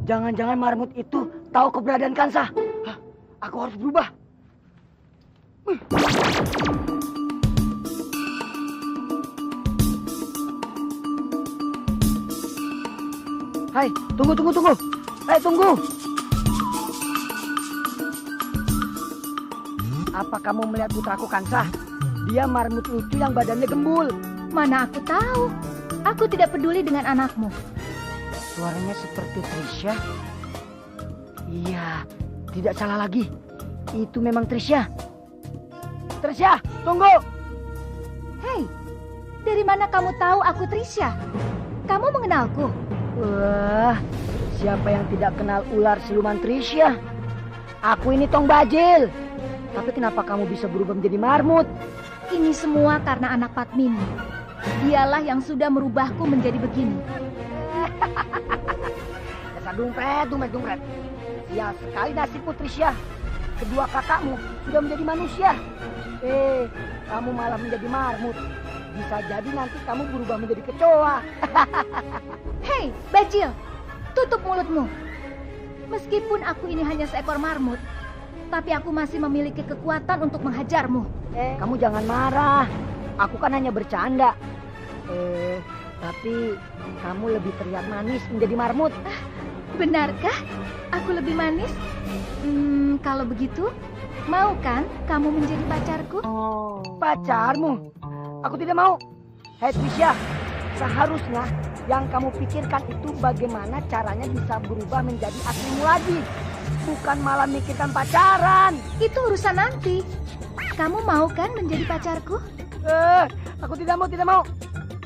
jangan-jangan Marmut itu tahu keberadaan Kansa. Hah, aku harus berubah. Hai, tunggu. Tunggu. Apa kamu melihat putraku Kansa? Dia marmut lucu yang badannya gembul. Mana aku tahu. Aku tidak peduli dengan anakmu. Suaranya seperti Trisha. Iya, tidak salah lagi. Itu memang Trisha. Trisha, tunggu! Hei, dari mana kamu tahu aku Trisha? Kamu mengenalku? Wah, siapa yang tidak kenal ular siluman Trisha? Aku ini Tong Bajil. Tapi kenapa kamu bisa berubah menjadi marmut? Ini semua karena anak Padmini. Dialah yang sudah merubahku menjadi begini. Dasar dumpret. Sial sekali nasibmu, Trisha. Kedua kakakmu sudah menjadi manusia. Kamu malah menjadi marmut. Bisa jadi nanti kamu berubah menjadi kecoa. Hei, Bajil, tutup mulutmu. Meskipun aku ini hanya seekor marmut, tapi aku masih memiliki kekuatan untuk menghajarmu. Kamu jangan marah. Aku kan hanya bercanda. Tapi kamu lebih terlihat manis menjadi marmut. Benarkah? Aku lebih manis? Kalau begitu, mau kan kamu menjadi pacarku? Pacarmu? Aku tidak mau. Hei Trisha, seharusnya yang kamu pikirkan itu bagaimana caranya bisa berubah menjadi aslimu lagi. Bukan malah mikirkan pacaran. Itu urusan nanti. Kamu mau kan menjadi pacarku? Aku tidak mau.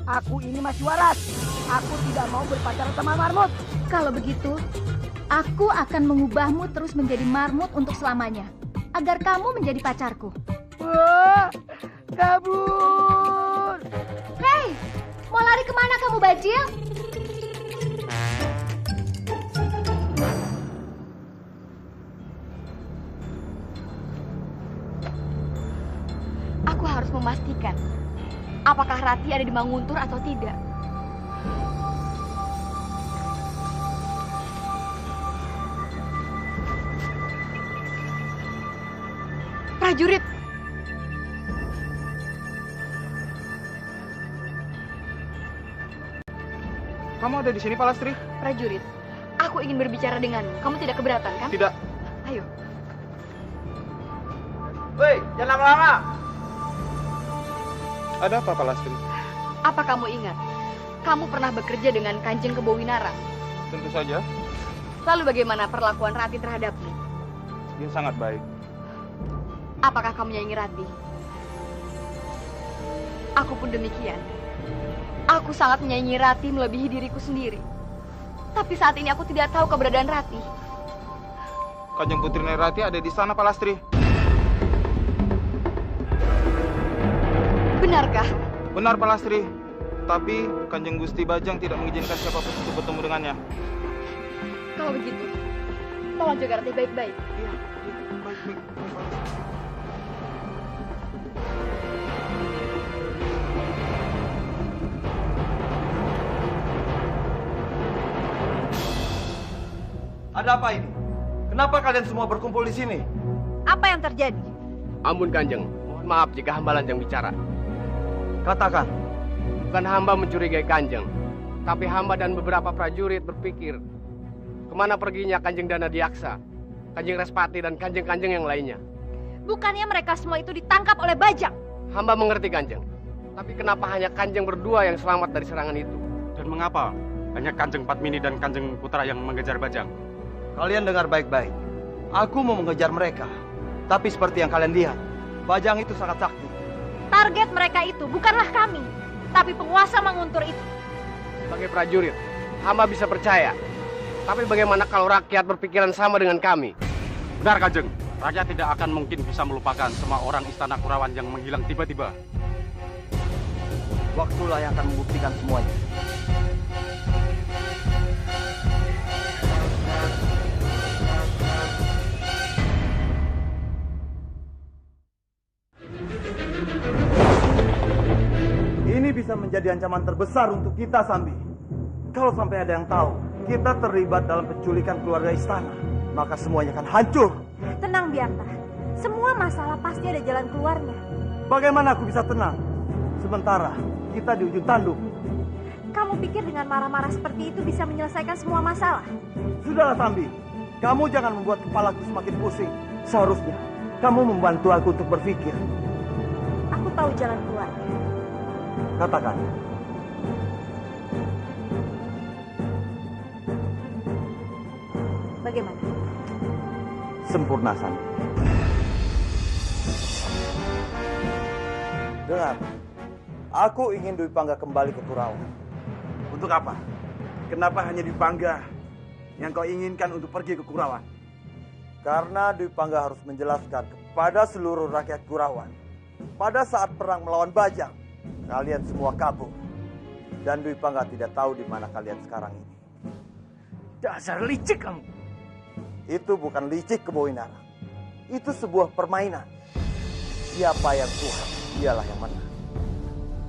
Aku ini masih waras. Aku tidak mau berpacaran sama marmut. Kalau begitu, aku akan mengubahmu terus menjadi marmut untuk selamanya. Agar kamu menjadi pacarku. Kabur! Hei, mau lari kemana kamu, Bajil? Aku harus memastikan apakah Rati ada di Manguntur atau tidak. Prajurit! Kamu ada di sini, Palastri? Prajurit, aku ingin berbicara denganmu. Kamu tidak keberatan, kan? Tidak. Ayo. Woi, jangan lama-lama. Ada apa, Palastri? Apa kamu ingat? Kamu pernah bekerja dengan Kanjeng Kebowinarang? Tentu saja. Lalu bagaimana perlakuan Rati terhadapmu? Dia sangat baik. Apakah kamu menyayangi Rati? Aku pun demikian. Aku sangat menyayangi Rati melebihi diriku sendiri. Tapi saat ini aku tidak tahu keberadaan Rati. Kanjeng Putri Nerati ada di sana, Palastri. Benarkah? Benar, Palastri. Tapi Kanjeng Gusti Bajang tidak mengizinkan siapapun untuk bertemu dengannya. Kalau begitu, tolong jaga Rati baik-baik. Iya, baik-baik. Ada apa ini? Kenapa kalian semua berkumpul di sini? Apa yang terjadi? Ampun Kanjeng, mohon maaf jika hamba lancang bicara. Katakan. Bukan hamba mencurigai Kanjeng, tapi hamba dan beberapa prajurit berpikir kemana perginya Kanjeng Danadiaksa, Kanjeng Respati dan kanjeng-kanjeng yang lainnya. Bukannya mereka semua itu ditangkap oleh Bajang? Hamba mengerti Kanjeng, tapi kenapa hanya Kanjeng berdua yang selamat dari serangan itu? Dan mengapa hanya Kanjeng Padmini dan Kanjeng Putra yang mengejar Bajang? Kalian dengar baik-baik. Aku mau mengejar mereka. Tapi seperti yang kalian lihat, Bajang itu sangat sakti. Target mereka itu bukanlah kami, tapi penguasa Manguntur itu. Sebagai prajurit, hamba bisa percaya. Tapi bagaimana kalau rakyat berpikiran sama dengan kami? Benar Kanjeng, rakyat tidak akan mungkin bisa melupakan semua orang istana Kurawan yang menghilang tiba-tiba. Waktulah yang akan membuktikan semuanya. Ini bisa menjadi ancaman terbesar untuk kita, Sambi. Kalau sampai ada yang tahu kita terlibat dalam penculikan keluarga istana, maka semuanya akan hancur. Tenang, Biarta. Semua masalah pasti ada jalan keluarnya. Bagaimana aku bisa tenang? Sementara kita di ujung tanduk. Kamu pikir dengan marah-marah seperti itu bisa menyelesaikan semua masalah? Sudahlah, Sambi. Kamu jangan membuat kepalaku semakin pusing. Seharusnya kamu membantu aku untuk berpikir. Aku tahu jalan keluarnya. Katakan. Bagaimana? Sempurna, Sambi. Dengar, aku ingin Dwi Pangga kembali ke Kurawa. Untuk apa? Kenapa hanya Dwi Pangga yang kau inginkan untuk pergi ke Kurawa? Karena Dwi Pangga harus menjelaskan kepada seluruh rakyat Kurawan. Pada saat perang melawan Bajang, kalian semua kabur. Dan Dwi Pangga tidak tahu di mana kalian sekarang ini. Dasar licik kamu. Itu bukan licik, Kebowinarang. Itu sebuah permainan. Siapa yang kuat, dialah yang menang.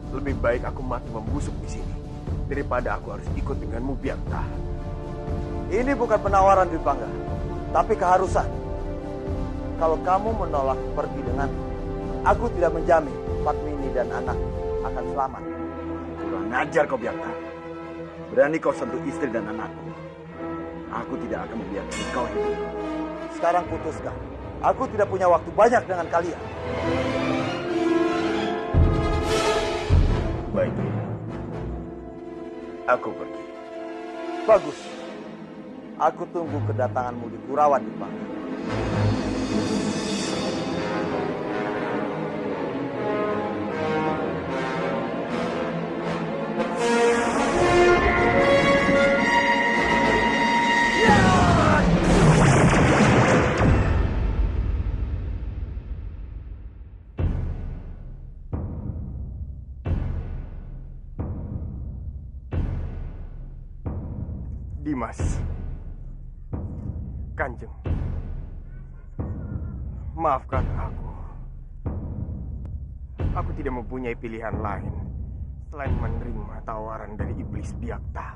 Lebih baik aku mati membusuk di sini daripada aku harus ikut denganmu, Byakta. Ini bukan penawaran Dwi Pangga, tapi keharusan. Kalau kamu menolak pergi dengan, aku tidak menjamin Padmini dan anak akan selamat. Kurang ajar kau, Byakta. Berani kau sentuh istri dan anakku. Aku tidak akan membiarkan kau hidup. Sekarang putuskan. Aku tidak punya waktu banyak dengan kalian. Baiklah. Aku pergi. Bagus. Aku tunggu kedatanganmu di Kurawa, Dwi Pangga. Dimas, Kanjeng, maafkan aku. Aku tidak mempunyai pilihan lain selain menerima tawaran dari iblis Byakta.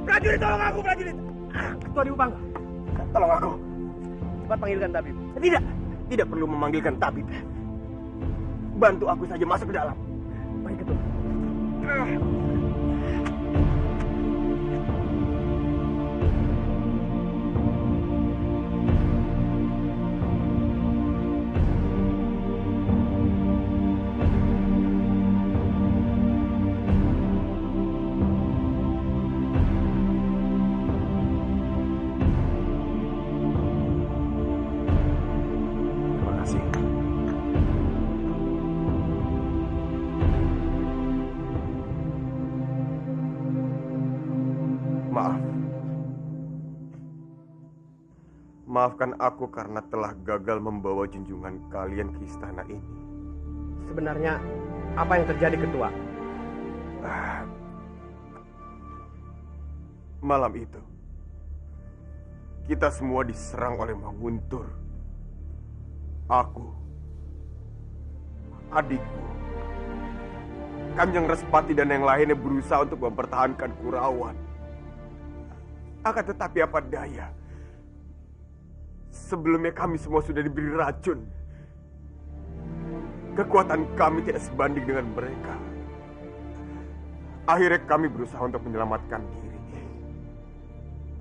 Prajurit, tolong aku, prajurit. Ketua Dwi Pangga, Tolong aku. cepat panggilkan tabib. Tidak perlu memanggilkan tabib. Bantu aku saja masuk ke dalam. Baik, Ketua. Terima kasih. Maaf. Maafkan aku karena telah gagal membawa junjungan kalian ke istana ini. Sebenarnya apa yang terjadi, Ketua? Malam itu, kita semua diserang oleh Manguntur. Aku, adikku, Kanjeng Respati dan yang lainnya berusaha untuk mempertahankan Kurawan. Akan tetapi apa daya, sebelumnya kami semua sudah diberi racun. Kekuatan kami tidak sebanding dengan mereka. Akhirnya kami berusaha untuk menyelamatkan diri.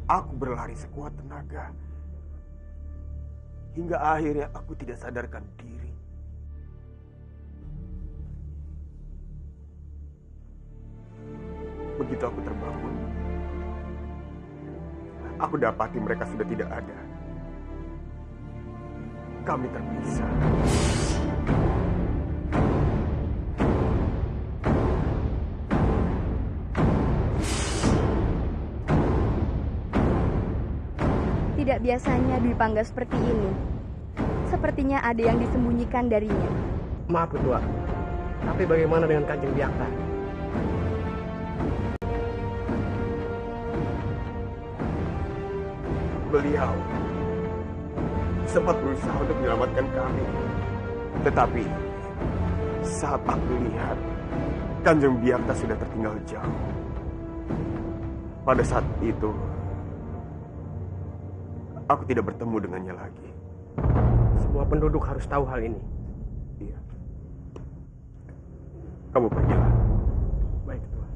Aku berlari sekuat tenaga. Hingga akhirnya aku tidak sadarkan diri. Begitu aku terbangun, aku dapati mereka sudah tidak ada. Kami terpisah. Tidak biasanya Dwi Pangga seperti ini. Sepertinya ada yang disembunyikan darinya. Maaf, Ketua. Tapi bagaimana dengan Kanjeng Byakta? Beliau sempat berusaha untuk menyelamatkan kami. Tetapi saat aku lihat Kanjeng Byakta sudah tertinggal jauh. Pada saat itu aku tidak bertemu dengannya lagi. Semua penduduk harus tahu hal ini. Iya. Kamu pergilah. Baik, Ketua.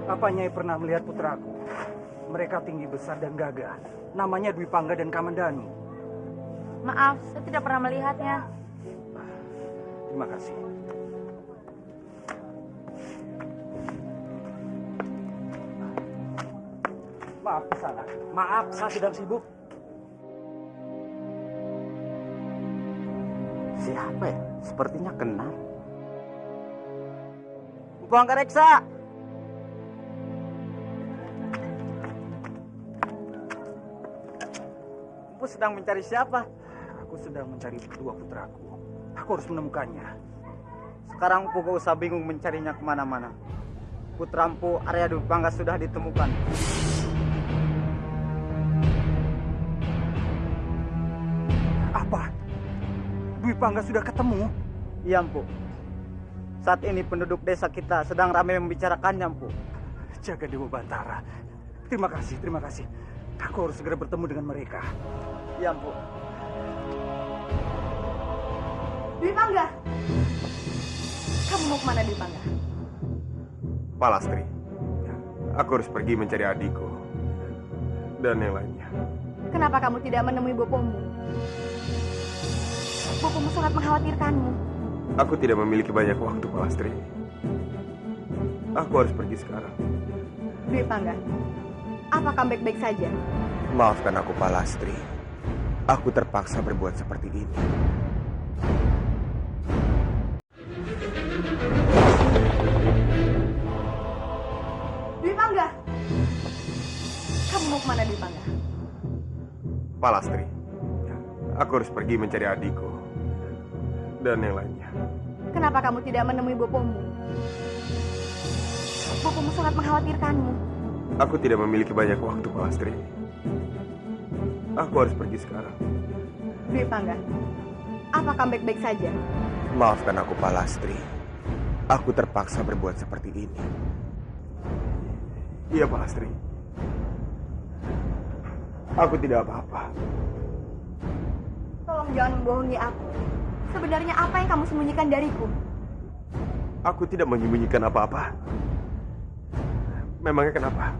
Apa Nyai pernah melihat putraku? Mereka tinggi besar dan gagah. Namanya Dwi Pangga dan Kamandanu. Maaf, saya tidak pernah melihatnya. Terima kasih. Maaf, Kisana. Maaf, saya sedang sibuk. Siapa ya? Sepertinya kenal. Empu Anggareksa! Empu sedang mencari siapa? Aku sedang mencari kedua putraku. Aku harus menemukannya. Sekarang Empu gak usah bingung mencarinya kemana-mana. Putra Empu Arya Dwi Pangga sudah ditemukan. Apa? Dwi Pangga sudah ketemu? Iya, Empu. Saat ini penduduk desa kita sedang ramai membicarakannya, Empu. Jaga Dewa Batara. Terima kasih, terima kasih. Aku harus segera bertemu dengan mereka. Iya, Empu. Dwi Pangga! Kamu mau kemana, Dwi Pangga? Palastri, aku harus pergi mencari adikku dan yang lainnya. Kenapa kamu tidak menemui bopomu? Bopomu sangat mengkhawatirkanmu. Aku tidak memiliki banyak waktu, Palastri. Aku harus pergi sekarang. Dwi Pangga, apakah baik-baik saja? Maafkan aku, Palastri. Aku terpaksa berbuat seperti ini. Dwi Pangga! Kamu mau kemana, Dwi Pangga? Palastri, aku harus pergi mencari adikku dan yang lainnya. Kenapa kamu tidak menemui bopomu? Bopomu sangat mengkhawatirkanmu. Aku tidak memiliki banyak waktu, Palastri. Aku harus pergi sekarang. Dwi Pangga, apakah baik-baik saja? Maafkan aku, Palastri. Aku terpaksa berbuat seperti ini. Iya, Palastri. Aku tidak apa-apa. Tolong jangan membohongi aku. Sebenarnya apa yang kamu sembunyikan dariku? Aku tidak menyembunyikan apa-apa. Memangnya kenapa?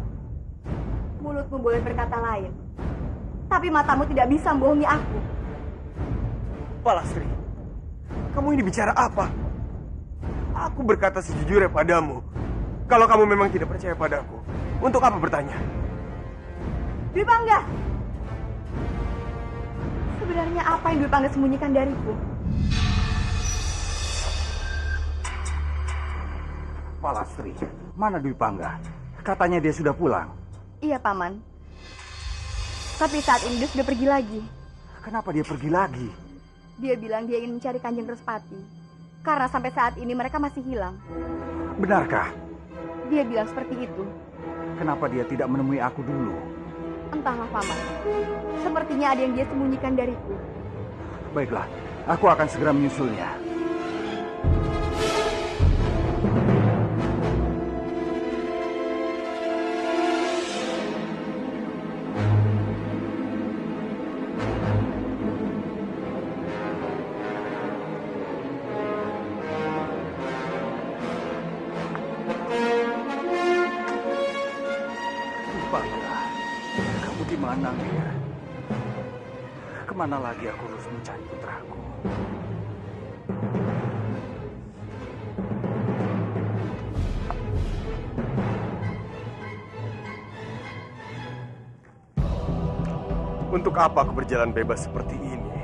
Mulutmu boleh berkata lain, tapi matamu tidak bisa membohongi aku. Palastri, kamu ini bicara apa? Aku berkata sejujurnya padamu. Kalau kamu memang tidak percaya padaku, untuk apa bertanya? Dwi Pangga! Sebenarnya apa yang Dwi Pangga sembunyikan dariku? Palastri, mana Dwi Pangga? Katanya dia sudah pulang. Iya, Paman. Tapi saat ini dia sudah pergi lagi. Kenapa dia pergi lagi? Dia bilang dia ingin mencari Kanjeng Respati. Karena sampai saat ini mereka masih hilang. Benarkah? Dia bilang seperti itu. Kenapa dia tidak menemui aku dulu? Entahlah, Paman. Sepertinya ada yang dia sembunyikan dariku. Baiklah, aku akan segera menyusulnya. Mana ya? Kemana lagi aku harus mencari putraku? Untuk apa aku berjalan bebas seperti ini?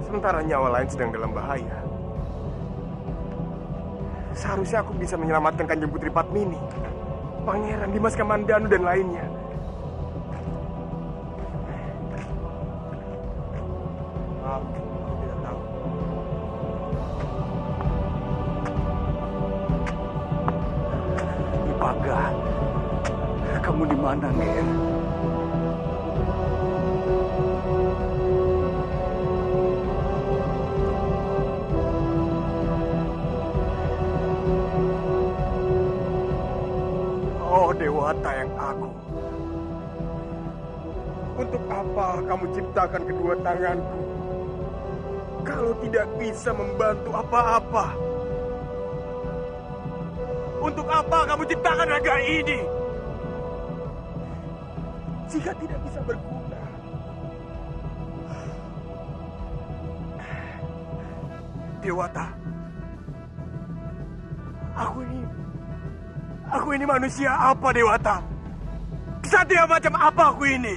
Sementara nyawa lain sedang dalam bahaya. Seharusnya aku bisa menyelamatkan Kanjeng Putri Padmini, Pangeran Dimas Kamandanu dan lainnya. Maaf, aku tidak tahu. Pangga, kamu di mana, Ger? Oh Dewata yang agung, untuk apa kamu ciptakan kedua tanganku kalau tidak bisa membantu apa-apa? Untuk apa kamu ciptakan naga ini? Jika tidak bisa berguna. Dewata. Aku ini manusia apa, Dewata? Kesatria macam apa aku ini?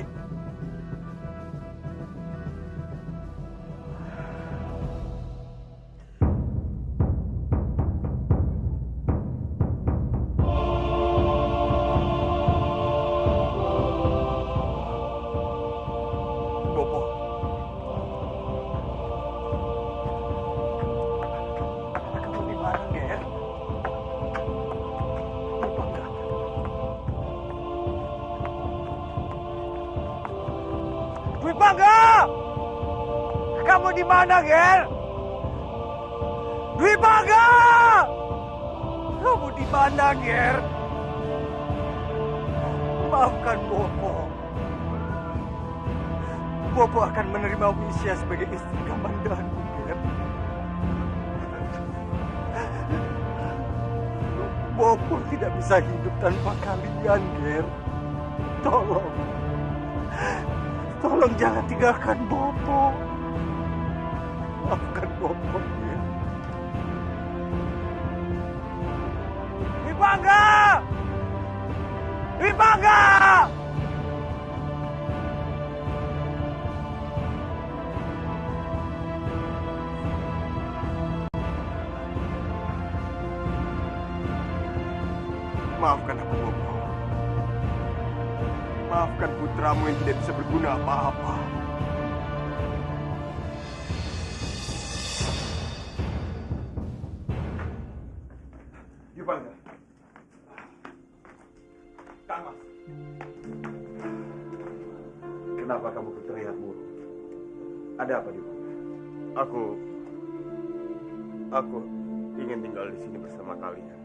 Dwi Pangga! Kamu di mana, Ger? Dwi Pangga! Kamu di mana, Ger? Maafkan Bopo. Bopo akan menerima Wisya sebagai istri Kamandanu, Ger. Bopo tidak bisa hidup tanpa kalian, Ger. Tolong jangan tinggalkan Bopo. Maafkan Bopo, Ger. Dwi Pangga! Dwi Pangga! Maafkan aku, Bopo. Maafkan putramu yang tidak bisa berguna apa-apa. Dipangga. Kang Mas. Kenapa kamu terlihat murung? Ada apa, Dipangga? Aku ingin tinggal di sini bersama kalian.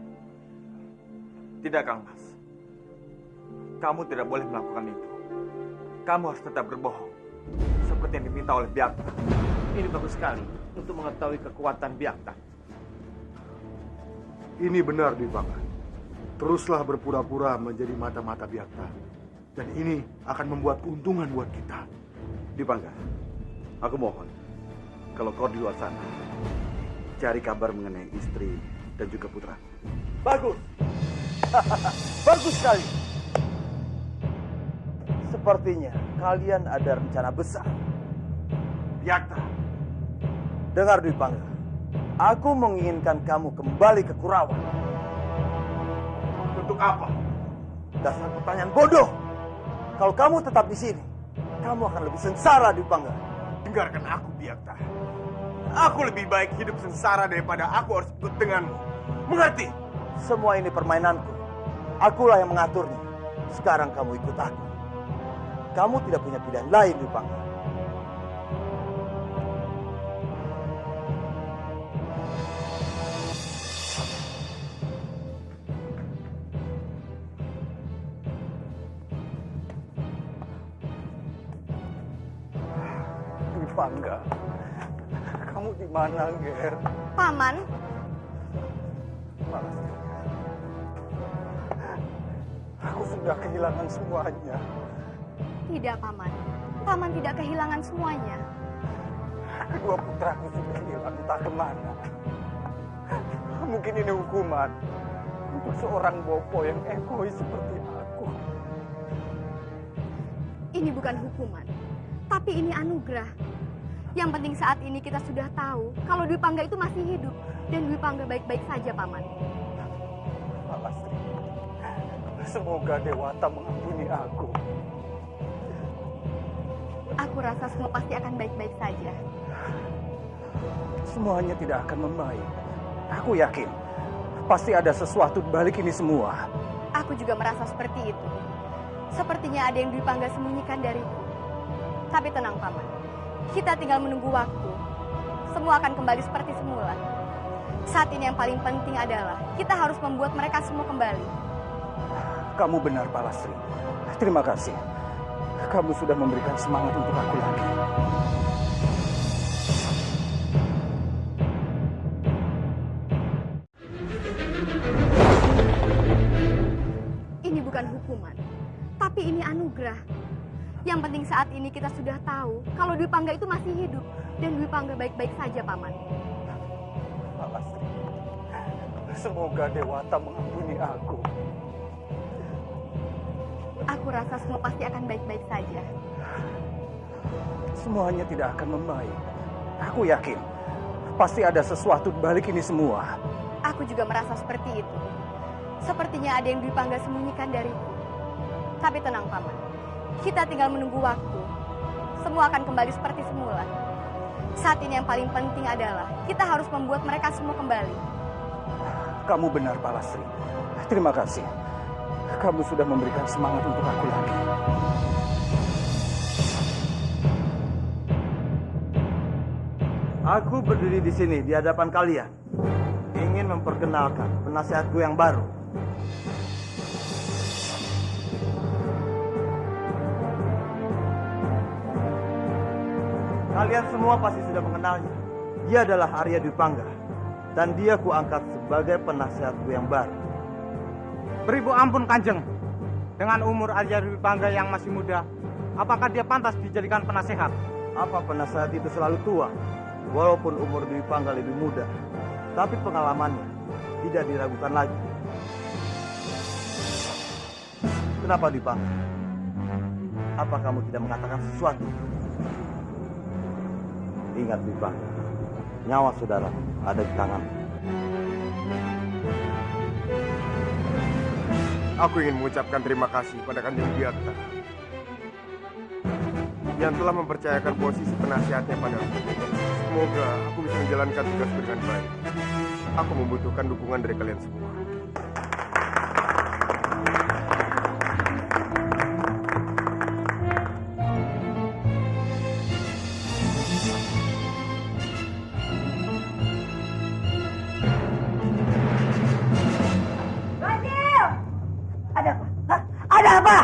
Tidak, Kang Mas. Kamu tidak boleh melakukan itu. Kamu harus tetap berbohong. Seperti yang diminta oleh Byakta. Ini bagus sekali untuk mengetahui kekuatan Byakta. Ini benar, Dwi Pangga. Teruslah berpura-pura menjadi mata-mata Byakta. Dan ini akan membuat keuntungan buat kita. Dwi Pangga, aku mohon, kalau kau di luar sana, cari kabar mengenai istri dan juga putra. Bagus. Bagus sekali. Sepertinya kalian ada rencana besar. Byakta, dengar Dwi Pangga. Aku menginginkan kamu kembali ke Kurawa. Untuk apa? Dasar pertanyaan bodoh. Kalau kamu tetap di sini, kamu akan lebih sengsara, Dwi Pangga. Dengarkan aku, Byakta. Aku lebih baik hidup sengsara daripada aku harus ikut denganmu. Mengerti? Semua ini permainanku. Akulah yang mengaturnya. Sekarang kamu ikut aku. Kamu tidak punya pilihan lain, Dwi Pangga. Dwi Pangga, kamu di mana, Ger? Paman, Aku sudah kehilangan semuanya. tidak Paman. Paman tidak kehilangan semuanya. Kedua putraku sudah hilang entah kemana. Mungkin ini hukuman untuk seorang bopo yang egois seperti aku. Ini bukan hukuman, tapi ini anugerah. Yang penting saat ini kita sudah tahu kalau Dwi Pangga itu masih hidup dan Dwi Pangga baik-baik saja, Paman. Palastri, semoga Dewata mengampuni aku. Aku rasa semua pasti akan baik-baik saja. Semuanya tidak akan membaik. Aku yakin pasti ada sesuatu di balik ini semua. Aku juga merasa seperti itu. Sepertinya ada yang Dwi Pangga sembunyikan dariku. Tapi tenang, Paman. Kita tinggal menunggu waktu. Semua akan kembali seperti semula. Saat ini yang paling penting adalah kita harus membuat mereka semua kembali. Kamu benar, Palastri. Terima kasih. Kamu sudah memberikan semangat untuk aku lagi. Tapi ini anugerah. Yang penting saat ini kita sudah tahu kalau Dwi Pangga itu masih hidup. Dan Dwi Pangga baik-baik saja, Paman. Palastri, semoga Dewata mengampuni aku. Aku rasa semua pasti akan baik-baik saja. Semuanya tidak akan membaik. Aku yakin pasti ada sesuatu di balik ini semua. Aku juga merasa seperti itu. Sepertinya ada yang Dwi Pangga sembunyikan dariku. Tapi tenang, Paman. Kita tinggal menunggu waktu. Semua akan kembali seperti semula. Saat ini yang paling penting adalah kita harus membuat mereka semua kembali. Kamu benar, Palastri. Terima kasih. Kamu sudah memberikan semangat untuk aku lagi. Aku berdiri di sini di hadapan kalian, ingin memperkenalkan penasihatku yang baru. Kalian semua pasti sudah mengenalnya. Dia adalah Arya Dwi Pangga, dan dia kuangkat sebagai penasihatku yang baru. Beribu ampun, Kanjeng. Dengan umur Arya Dwi Pangga yang masih muda, apakah dia pantas dijadikan penasehat? Apa penasehat itu selalu tua? Walaupun umur Dwi Pangga lebih muda, tapi pengalamannya tidak diragukan lagi. Kenapa Dwi Pangga? Apa kamu tidak mengatakan sesuatu? Ingat Dwi Pangga, nyawa saudara ada di tangan. Aku ingin mengucapkan terima kasih pada Kanjeng Biakta yang telah mempercayakan posisi penasihatnya padaku. Semoga aku bisa menjalankan tugasku dengan baik. Aku membutuhkan dukungan dari kalian semua. Bajil! Ada apa? Hah? Ada apa?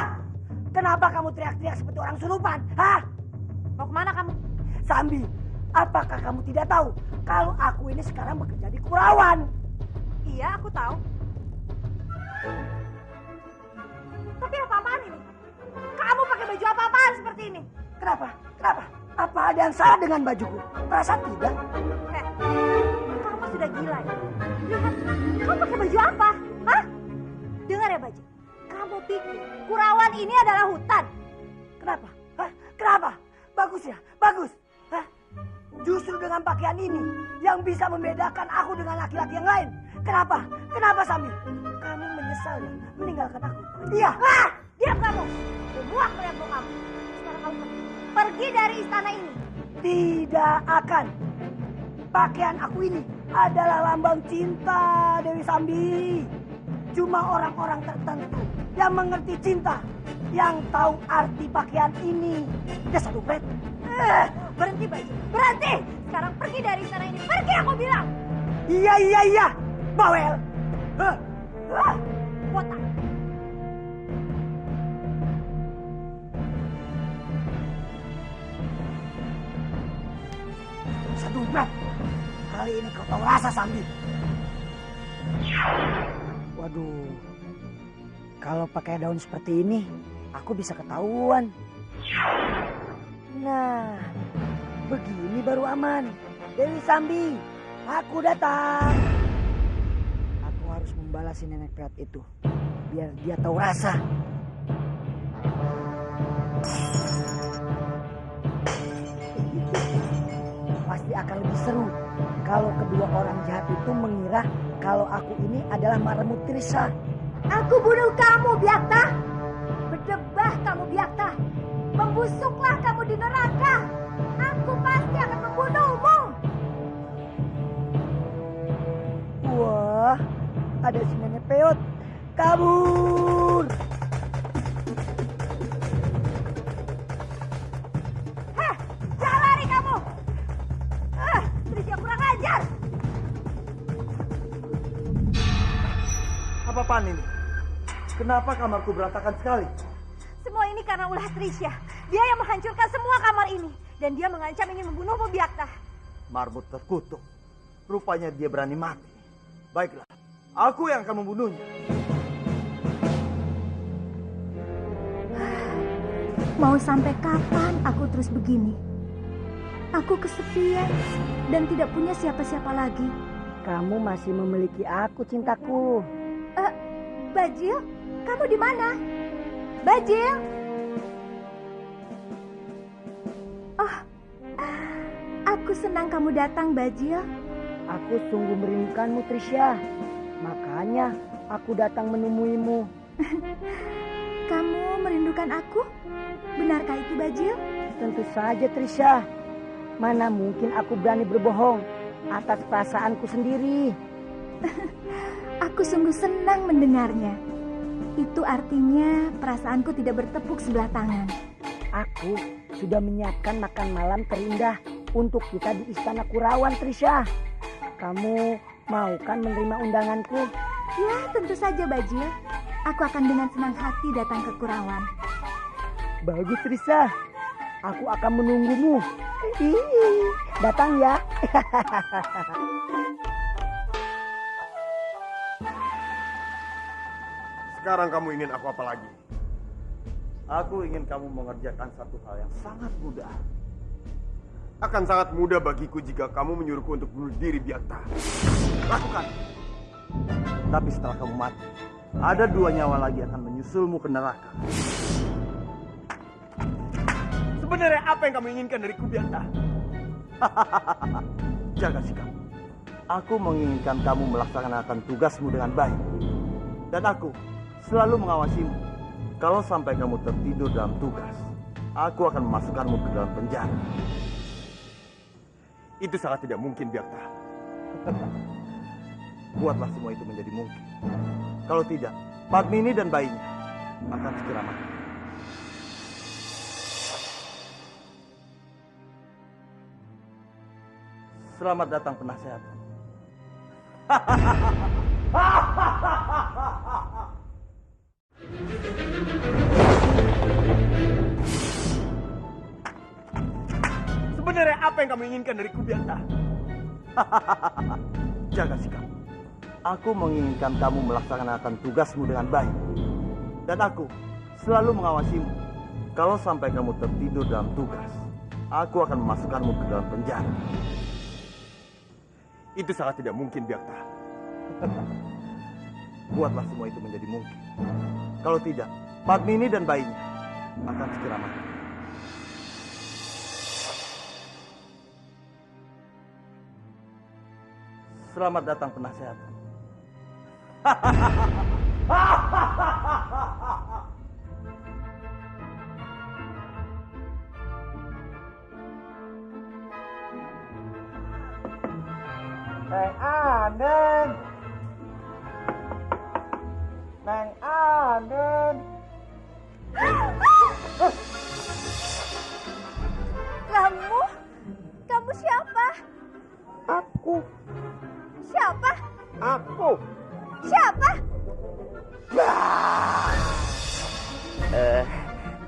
Kenapa kamu teriak-teriak seperti orang surupan? Hah? Mau kemana kamu? Sambi, apakah kamu tidak tahu kalau aku ini sekarang bekerja di Kurawan? Iya, aku tahu. Tapi apa-apaan ini? Kamu pakai baju apa-apaan seperti ini? Kenapa? Kenapa? Apa ada yang salah dengan bajuku? Perasaan tidak? Kamu sudah gila ya? Lihat, kamu pakai baju apa? Hah? Dengar ya, Bajil. Kamu pikir Kurawan ini adalah hutan? Kenapa? Hah? Kenapa? Bagus ya? Bagus. Hah? Justru dengan pakaian ini yang bisa membedakan aku dengan laki-laki yang lain. Kenapa? Kenapa, Sambi? Kamu menyesal ya meninggalkan aku? Iya. Ah! Diam kamu! Muak melihat kamu. Sekarang kamu pergi dari istana ini. Tidak akan. Pakaian aku ini adalah lambang cinta, Dewi Sambi. Cuma orang-orang tertentu yang mengerti cinta, yang tahu arti pakaian ini. Dasar dompet. Berhenti, Bajil. Berhenti! Sekarang pergi dari istana ini. Pergi, aku bilang! Iya. Bawel. Botak. Sedubret. Kali ini kau tahu rasa, Sambi. Waduh. Kalau pakai daun seperti ini, aku bisa ketahuan. Nah, begini baru aman. Dewi Sambi, aku datang. Aku harus membalasi nenek peot itu, biar dia tahu rasa. Pasti akan lebih seru kalau kedua orang jahat itu mengira kalau aku ini adalah Maremut Tirsa. Aku bunuh kamu, Biakta. Berdebah kamu, Biakta. Membusuklah kamu di neraka. Aku pasti akan membunuhmu. Wah, ada si nenek peot. Kabur. Heh, jangan lari kamu. Trisha kurang ajar. Apa-apaan ini? Kenapa kamarku berantakan sekali? Semua ini karena ulah Trisha. Dia yang menghancurkan semua kamar ini. Dan dia mengancam ingin membunuhmu, Biakta. Marmut terkutuk. Rupanya dia berani mati. Baiklah, aku yang akan membunuhnya. Mau sampai kapan aku terus begini? Aku kesepian dan tidak punya siapa-siapa lagi. Kamu masih memiliki aku, cintaku. Bajil, kamu di mana? Bajil. Oh, aku senang kamu datang, Bajil. Aku sungguh merindukanmu, Trisha. Makanya aku datang menemuimu. Kamu merindukan aku? Benarkah itu, Bajil? Tentu saja, Trisha. Mana mungkin aku berani berbohong atas perasaanku sendiri. Aku sungguh senang mendengarnya. Itu artinya perasaanku tidak bertepuk sebelah tangan. Aku sudah menyiapkan makan malam terindah untuk kita di Istana Kurawan, Trisha. Kamu mau kan menerima undanganku? Ya, tentu saja, Bajil. Aku akan dengan senang hati datang ke Kurawan. Bagus, Trisha. Aku akan menunggumu. Datang ya. Sekarang kamu ingin aku apa lagi? Aku ingin kamu mengerjakan satu hal yang sangat mudah. Akan sangat mudah bagiku jika kamu menyuruhku untuk bunuh diri, Byakta. Lakukan. Tapi setelah kamu mati, ada 2 nyawa lagi akan menyusulmu ke neraka. Sebenarnya apa yang kamu inginkan dariku, Byakta? Jaga sikap. Aku menginginkan kamu melaksanakan tugasmu dengan baik. Dan aku selalu mengawasimu. Kalau sampai kamu tertidur dalam tugas, aku akan memasukkanmu ke dalam penjara. Itu sangat tidak mungkin, Byakta. Buatlah semua itu menjadi mungkin. Kalau tidak, Padmini dan bayinya akan segera mati. Selamat datang penasehat. Sebenarnya apa yang kamu inginkan dariku, Byakta? Jaga sikap. Aku menginginkan kamu melaksanakan tugasmu dengan baik. Dan aku selalu mengawasimu. Kalau sampai kamu tertidur dalam tugas, aku akan memasukkanmu ke dalam penjara. Itu sangat tidak mungkin, Byakta. Buatlah semua itu menjadi mungkin. Kalau tidak, Padmini dan bayinya akan segera mati. Selamat datang penasehat. Neng Anden. Neng Anden. Kamu siapa? Aku. Siapa? Aku. Siapa?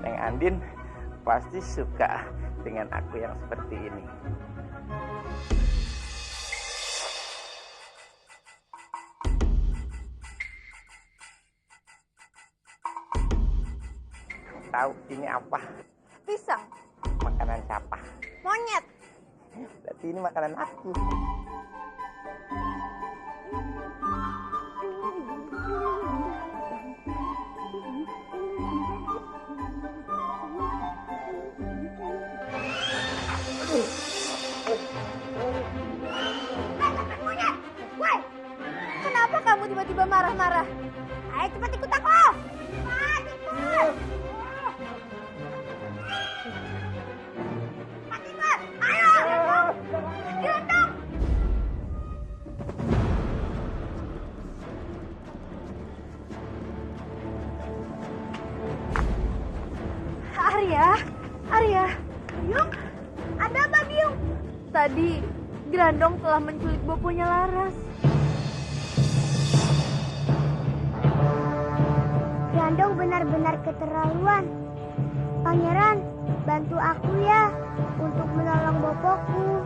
Neng Andin pasti suka dengan aku yang seperti ini. Tahu ini apa? Pisang. Makanan siapa? Monyet. Berarti ini makanan aku. Monyet. Woi, kenapa kamu tiba-tiba marah-marah? Ayo cepat ikut aku. Cepat ikut. Arya, Biung, ada apa Biung? Tadi Grandong telah menculik boponya Laras. Grandong benar-benar keterlaluan. Pangeran, bantu aku ya untuk menolong bopoku.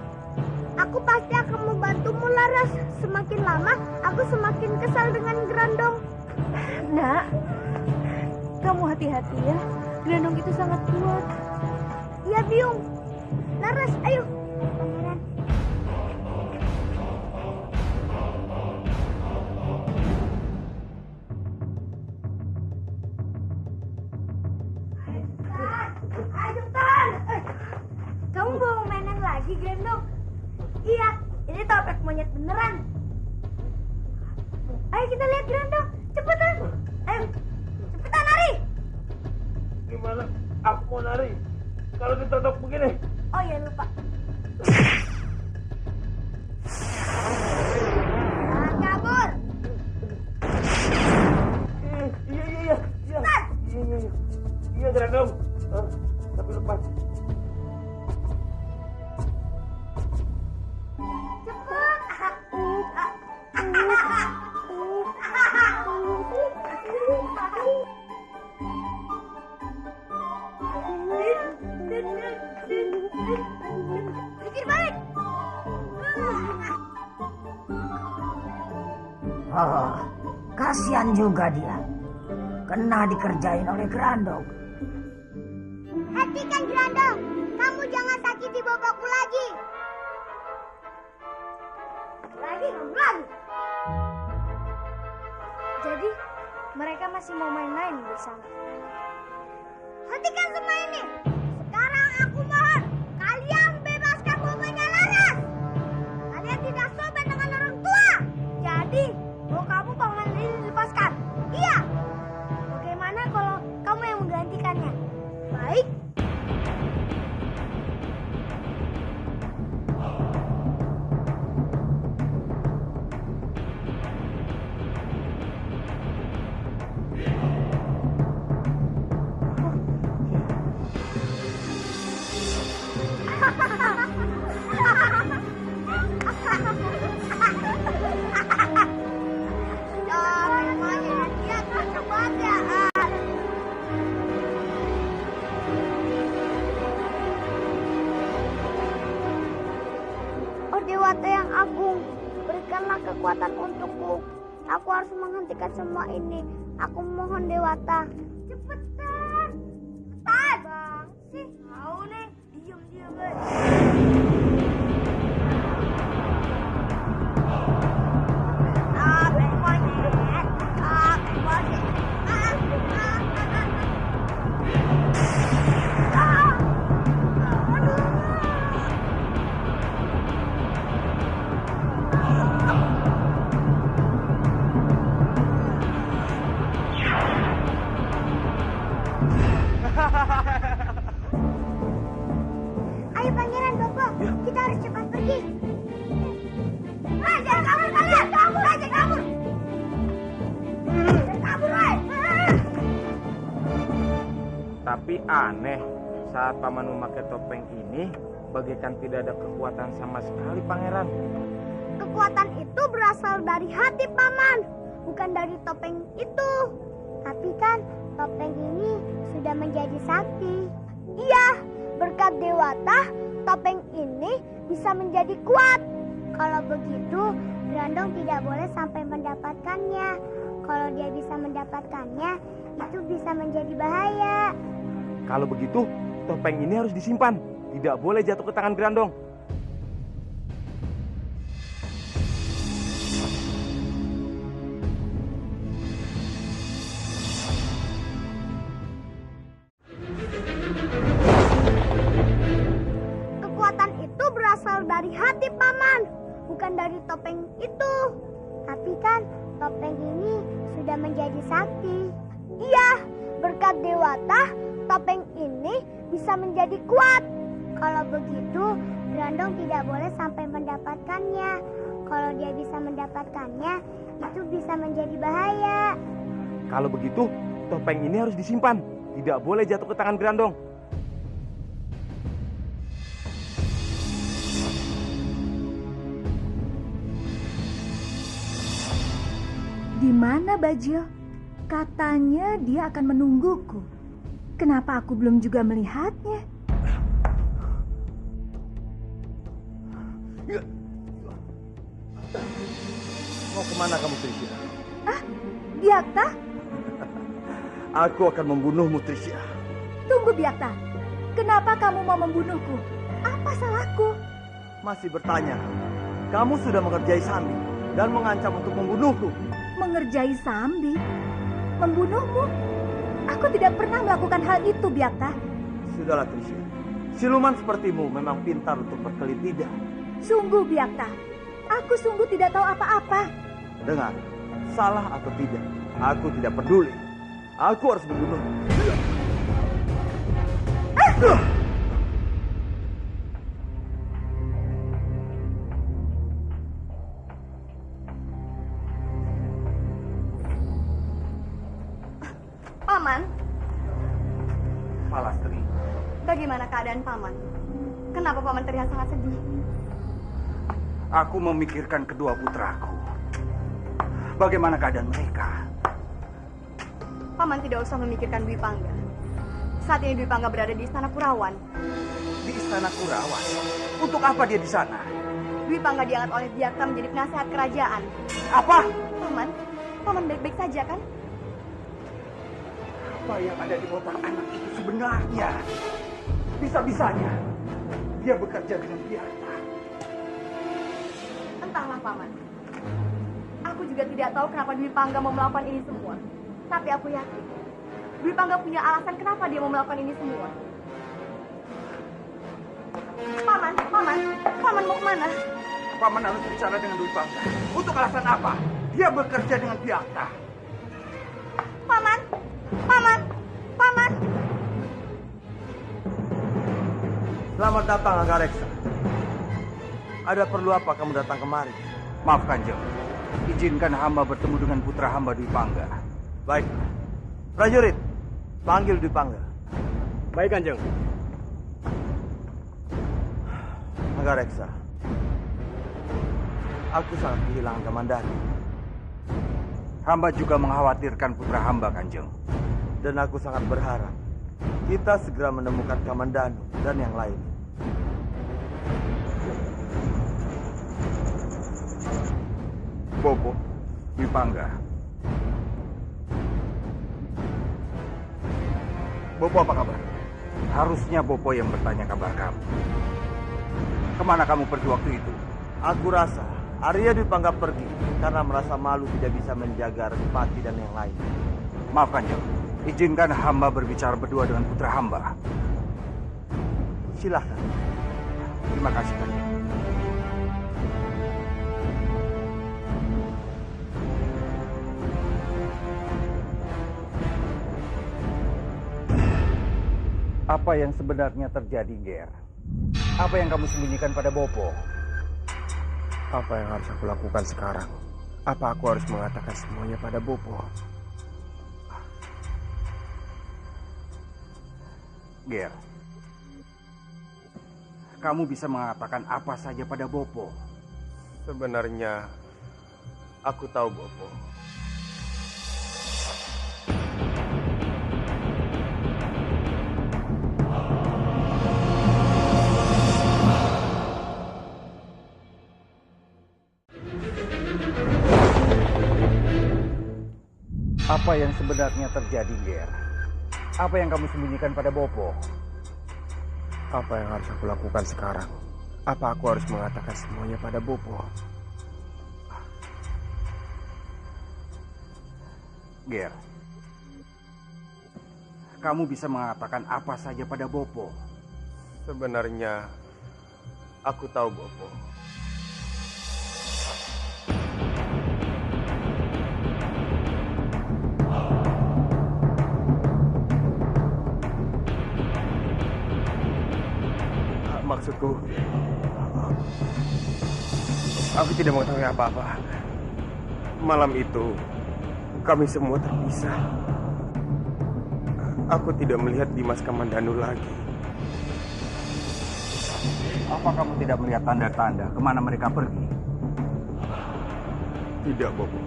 Aku pasti akan membantumu, Laras. Semakin lama, aku semakin kesal dengan Grandong. Nak, kamu hati-hati ya. Grandong itu sangat kuat. Iya, Biung. Laras, ayo. Pangeran. Kamu bawa mainan lagi, Grandong? Iya, ini topeng monyet beneran. Ayo kita lihat, Grandong. Cepetan. Ayo, cepetan nari. Gimana? Aku mau nari. Kalau ditutup begini. Oh ya, lupa. Jangan kabur. Iya. Iya, Grandong. Tapi lepas. Pikir balik. Oh, kasihan juga dia. Kena dikerjain oleh Grandong. Hentikan, Grandong. Kamu jangan sakiti bapakku lagi. Lagi. Jadi, mereka masih mau main-main bersama. Hentikan semua ini. Sekarang aku mohon, kalian bebaskan bapaknya Laras. Kalian tidak sopan dengan orang tua. Jadi, mau kamu paman ini lepaskan. Iya. Bagaimana kalau kamu yang menggantikannya? Baik. Oh Dewata yang agung, berikanlah kekuatan untukku. Aku harus menghentikan semua ini. Aku mohon Dewata. Cepetan. Bang sih. Mau nih. Diam Ayo Pangeran Bopo, kita harus cepat pergi. Jangan kabur kalian, kabur aja kabur. Jangan kabur, woy. Tapi aneh, saat paman memakai topeng ini, bagaikan tidak ada kekuatan sama sekali, Pangeran. Kekuatan itu berasal dari hati paman, bukan dari topeng itu. Tapi kan topeng ini sudah menjadi sakti. Iya, berkat Dewata, topeng ini bisa menjadi kuat. Kalau begitu, Grandong tidak boleh sampai mendapatkannya. Kalau dia bisa mendapatkannya, itu bisa menjadi bahaya. Kalau begitu, topeng ini harus disimpan. Tidak boleh jatuh ke tangan Grandong. Kekuatan itu berasal dari hati paman, bukan dari topeng itu. Tapi kan topeng ini sudah menjadi sakti. Iya, berkat Dewata, topeng ini bisa menjadi kuat. Kalau begitu, Grandong tidak boleh sampai mendapatkannya. Kalau dia bisa mendapatkannya, itu bisa menjadi bahaya. Kalau begitu, topeng ini harus disimpan. Tidak boleh jatuh ke tangan Grandong. Di mana Bajil? Katanya dia akan menungguku. Kenapa aku belum juga melihatnya? Mau kemana kamu, Trisha? Ah, Byakta? Aku akan membunuhmu, Trisha. Tunggu, Biakta. Kenapa kamu mau membunuhku? Apa salahku? Masih bertanya. Kamu sudah mengerjai Sambi dan mengancam untuk membunuhku. Mengerjai Sambi? Membunuhmu? Aku tidak pernah melakukan hal itu, Biakta. Sudahlah, Trisha. Siluman sepertimu memang pintar untuk berkelit lidah. Sungguh, Biakta. Aku sungguh tidak tahu apa-apa. Dengar, salah atau tidak, aku tidak peduli. Aku harus membunuhmu. Paman, Palastri, bagaimana keadaan Paman? Kenapa Paman terlihat sangat sedih? aku memikirkan kedua putraku. Bagaimana keadaan mereka? Paman tidak usah memikirkan Dwi Pangga. Saat ini Dwi Pangga berada di Istana Kurawan. Di Istana Kurawan? Untuk apa dia di sana? Dwi Pangga diangkat oleh Biakta menjadi penasehat kerajaan. Apa? Paman baik-baik saja kan? Apa yang ada di otak anak itu sebenarnya? Bisa-bisanya dia bekerja dengan Biakta. Entahlah, Paman. Aku juga tidak tahu kenapa Dwi Pangga mau melakukan ini semua. Tapi aku yakin Dwi Pangga punya alasan kenapa dia mau melakukan ini semua. Paman mau kemana? Paman harus bicara dengan Dwi Pangga. Untuk alasan apa? Dia bekerja dengan Biakta. Paman. Selamat datang, Anggareksa. Ada perlu apa kamu datang kemari? Maaf, Kanjeng. Izinkan hamba bertemu dengan putra hamba Dwi Pangga. Baik. Prajurit, panggil Dwi Pangga. Baik, Kanjeng. Anggareksa, aku sangat kehilangan Kamandanu. Hamba juga mengkhawatirkan putra hamba, Kanjeng. Dan aku sangat berharap kita segera menemukan Kamandanu dan yang lain. Bopo, Dwi Pangga. Bopo apa kabar? Harusnya Bopo yang bertanya kabar kamu. Kemana kamu pergi waktu itu? Aku rasa Arya Dwi Pangga pergi karena merasa malu tidak bisa menjaga Respati dan yang lain. Maaf, Kanjeng. Izinkan hamba berbicara berdua dengan putra hamba. Silahkan. Terima kasih, Kanjeng. Apa yang sebenarnya terjadi, Ger? Apa yang kamu sembunyikan pada Bopo? Apa yang harus aku lakukan sekarang? Apa aku harus mengatakan semuanya pada Bopo? Ger, kamu bisa mengatakan apa saja pada Bopo. Sebenarnya, aku tahu Bopo. Apa yang sebenarnya terjadi, Ger? Apa yang kamu sembunyikan pada Bopo? Apa yang harus aku lakukan sekarang? Apa aku harus mengatakan semuanya pada Bopo? Ger, kamu bisa mengatakan apa saja pada Bopo. Sebenarnya, aku tahu Bopo. Maksudku, aku tidak mengetahui apa-apa. Malam itu, kami semua terpisah. Aku tidak melihat Dimas Kamandanu lagi. Apa kamu tidak melihat tanda-tanda kemana mereka pergi? Tidak, Bopo.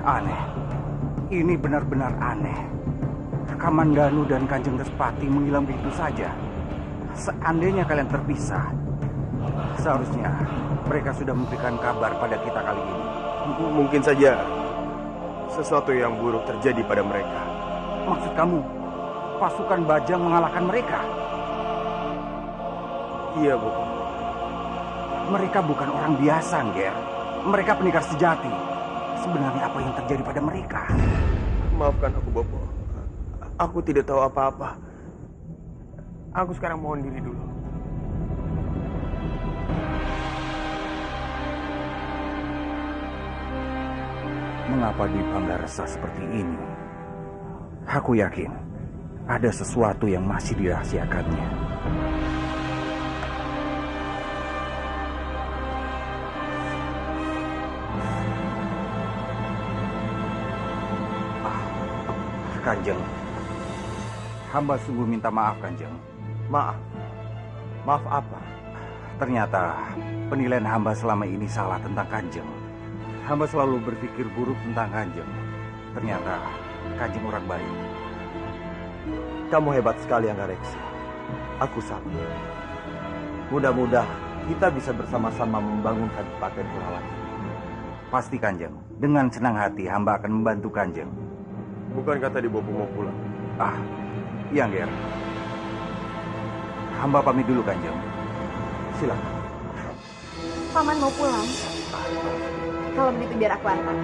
Aneh. Ini benar-benar aneh. Kamandanu dan Kanjeng Respati menghilang begitu saja. Seandainya kalian terpisah, seharusnya mereka sudah memberikan kabar pada kita kali ini. Mungkin saja sesuatu yang buruk terjadi pada mereka. Maksud kamu, pasukan Bajang mengalahkan mereka. Iya, Bu. Mereka bukan orang biasa, Nger. Mereka pendekar sejati. Sebenarnya apa yang terjadi pada mereka? Maafkan aku, Bopo. Aku tidak tahu apa-apa. Aku sekarang mohon diri dulu. Mengapa Dwi Pangga resah seperti ini? Aku yakin ada sesuatu yang masih dirahasiakannya. Kanjeng, hamba sungguh minta maaf, Kanjeng. Maaf? Maaf apa? Ternyata penilaian hamba selama ini salah tentang Kanjeng. Hamba selalu berpikir buruk tentang Kanjeng. Ternyata Kanjeng orang baik. Kamu hebat sekali, Anggareksa. Aku sama. Mudah-mudahan kita bisa bersama-sama membangun Kadipaten Kurawan. Pasti, Kanjeng. Dengan senang hati hamba akan membantu Kanjeng. Bukankah tadi Bopo mau pulang? Iya, Nger. Hamba pamit dulu, Kanjeng. Silakan. Paman mau pulang? Kalau begitu biar aku antar.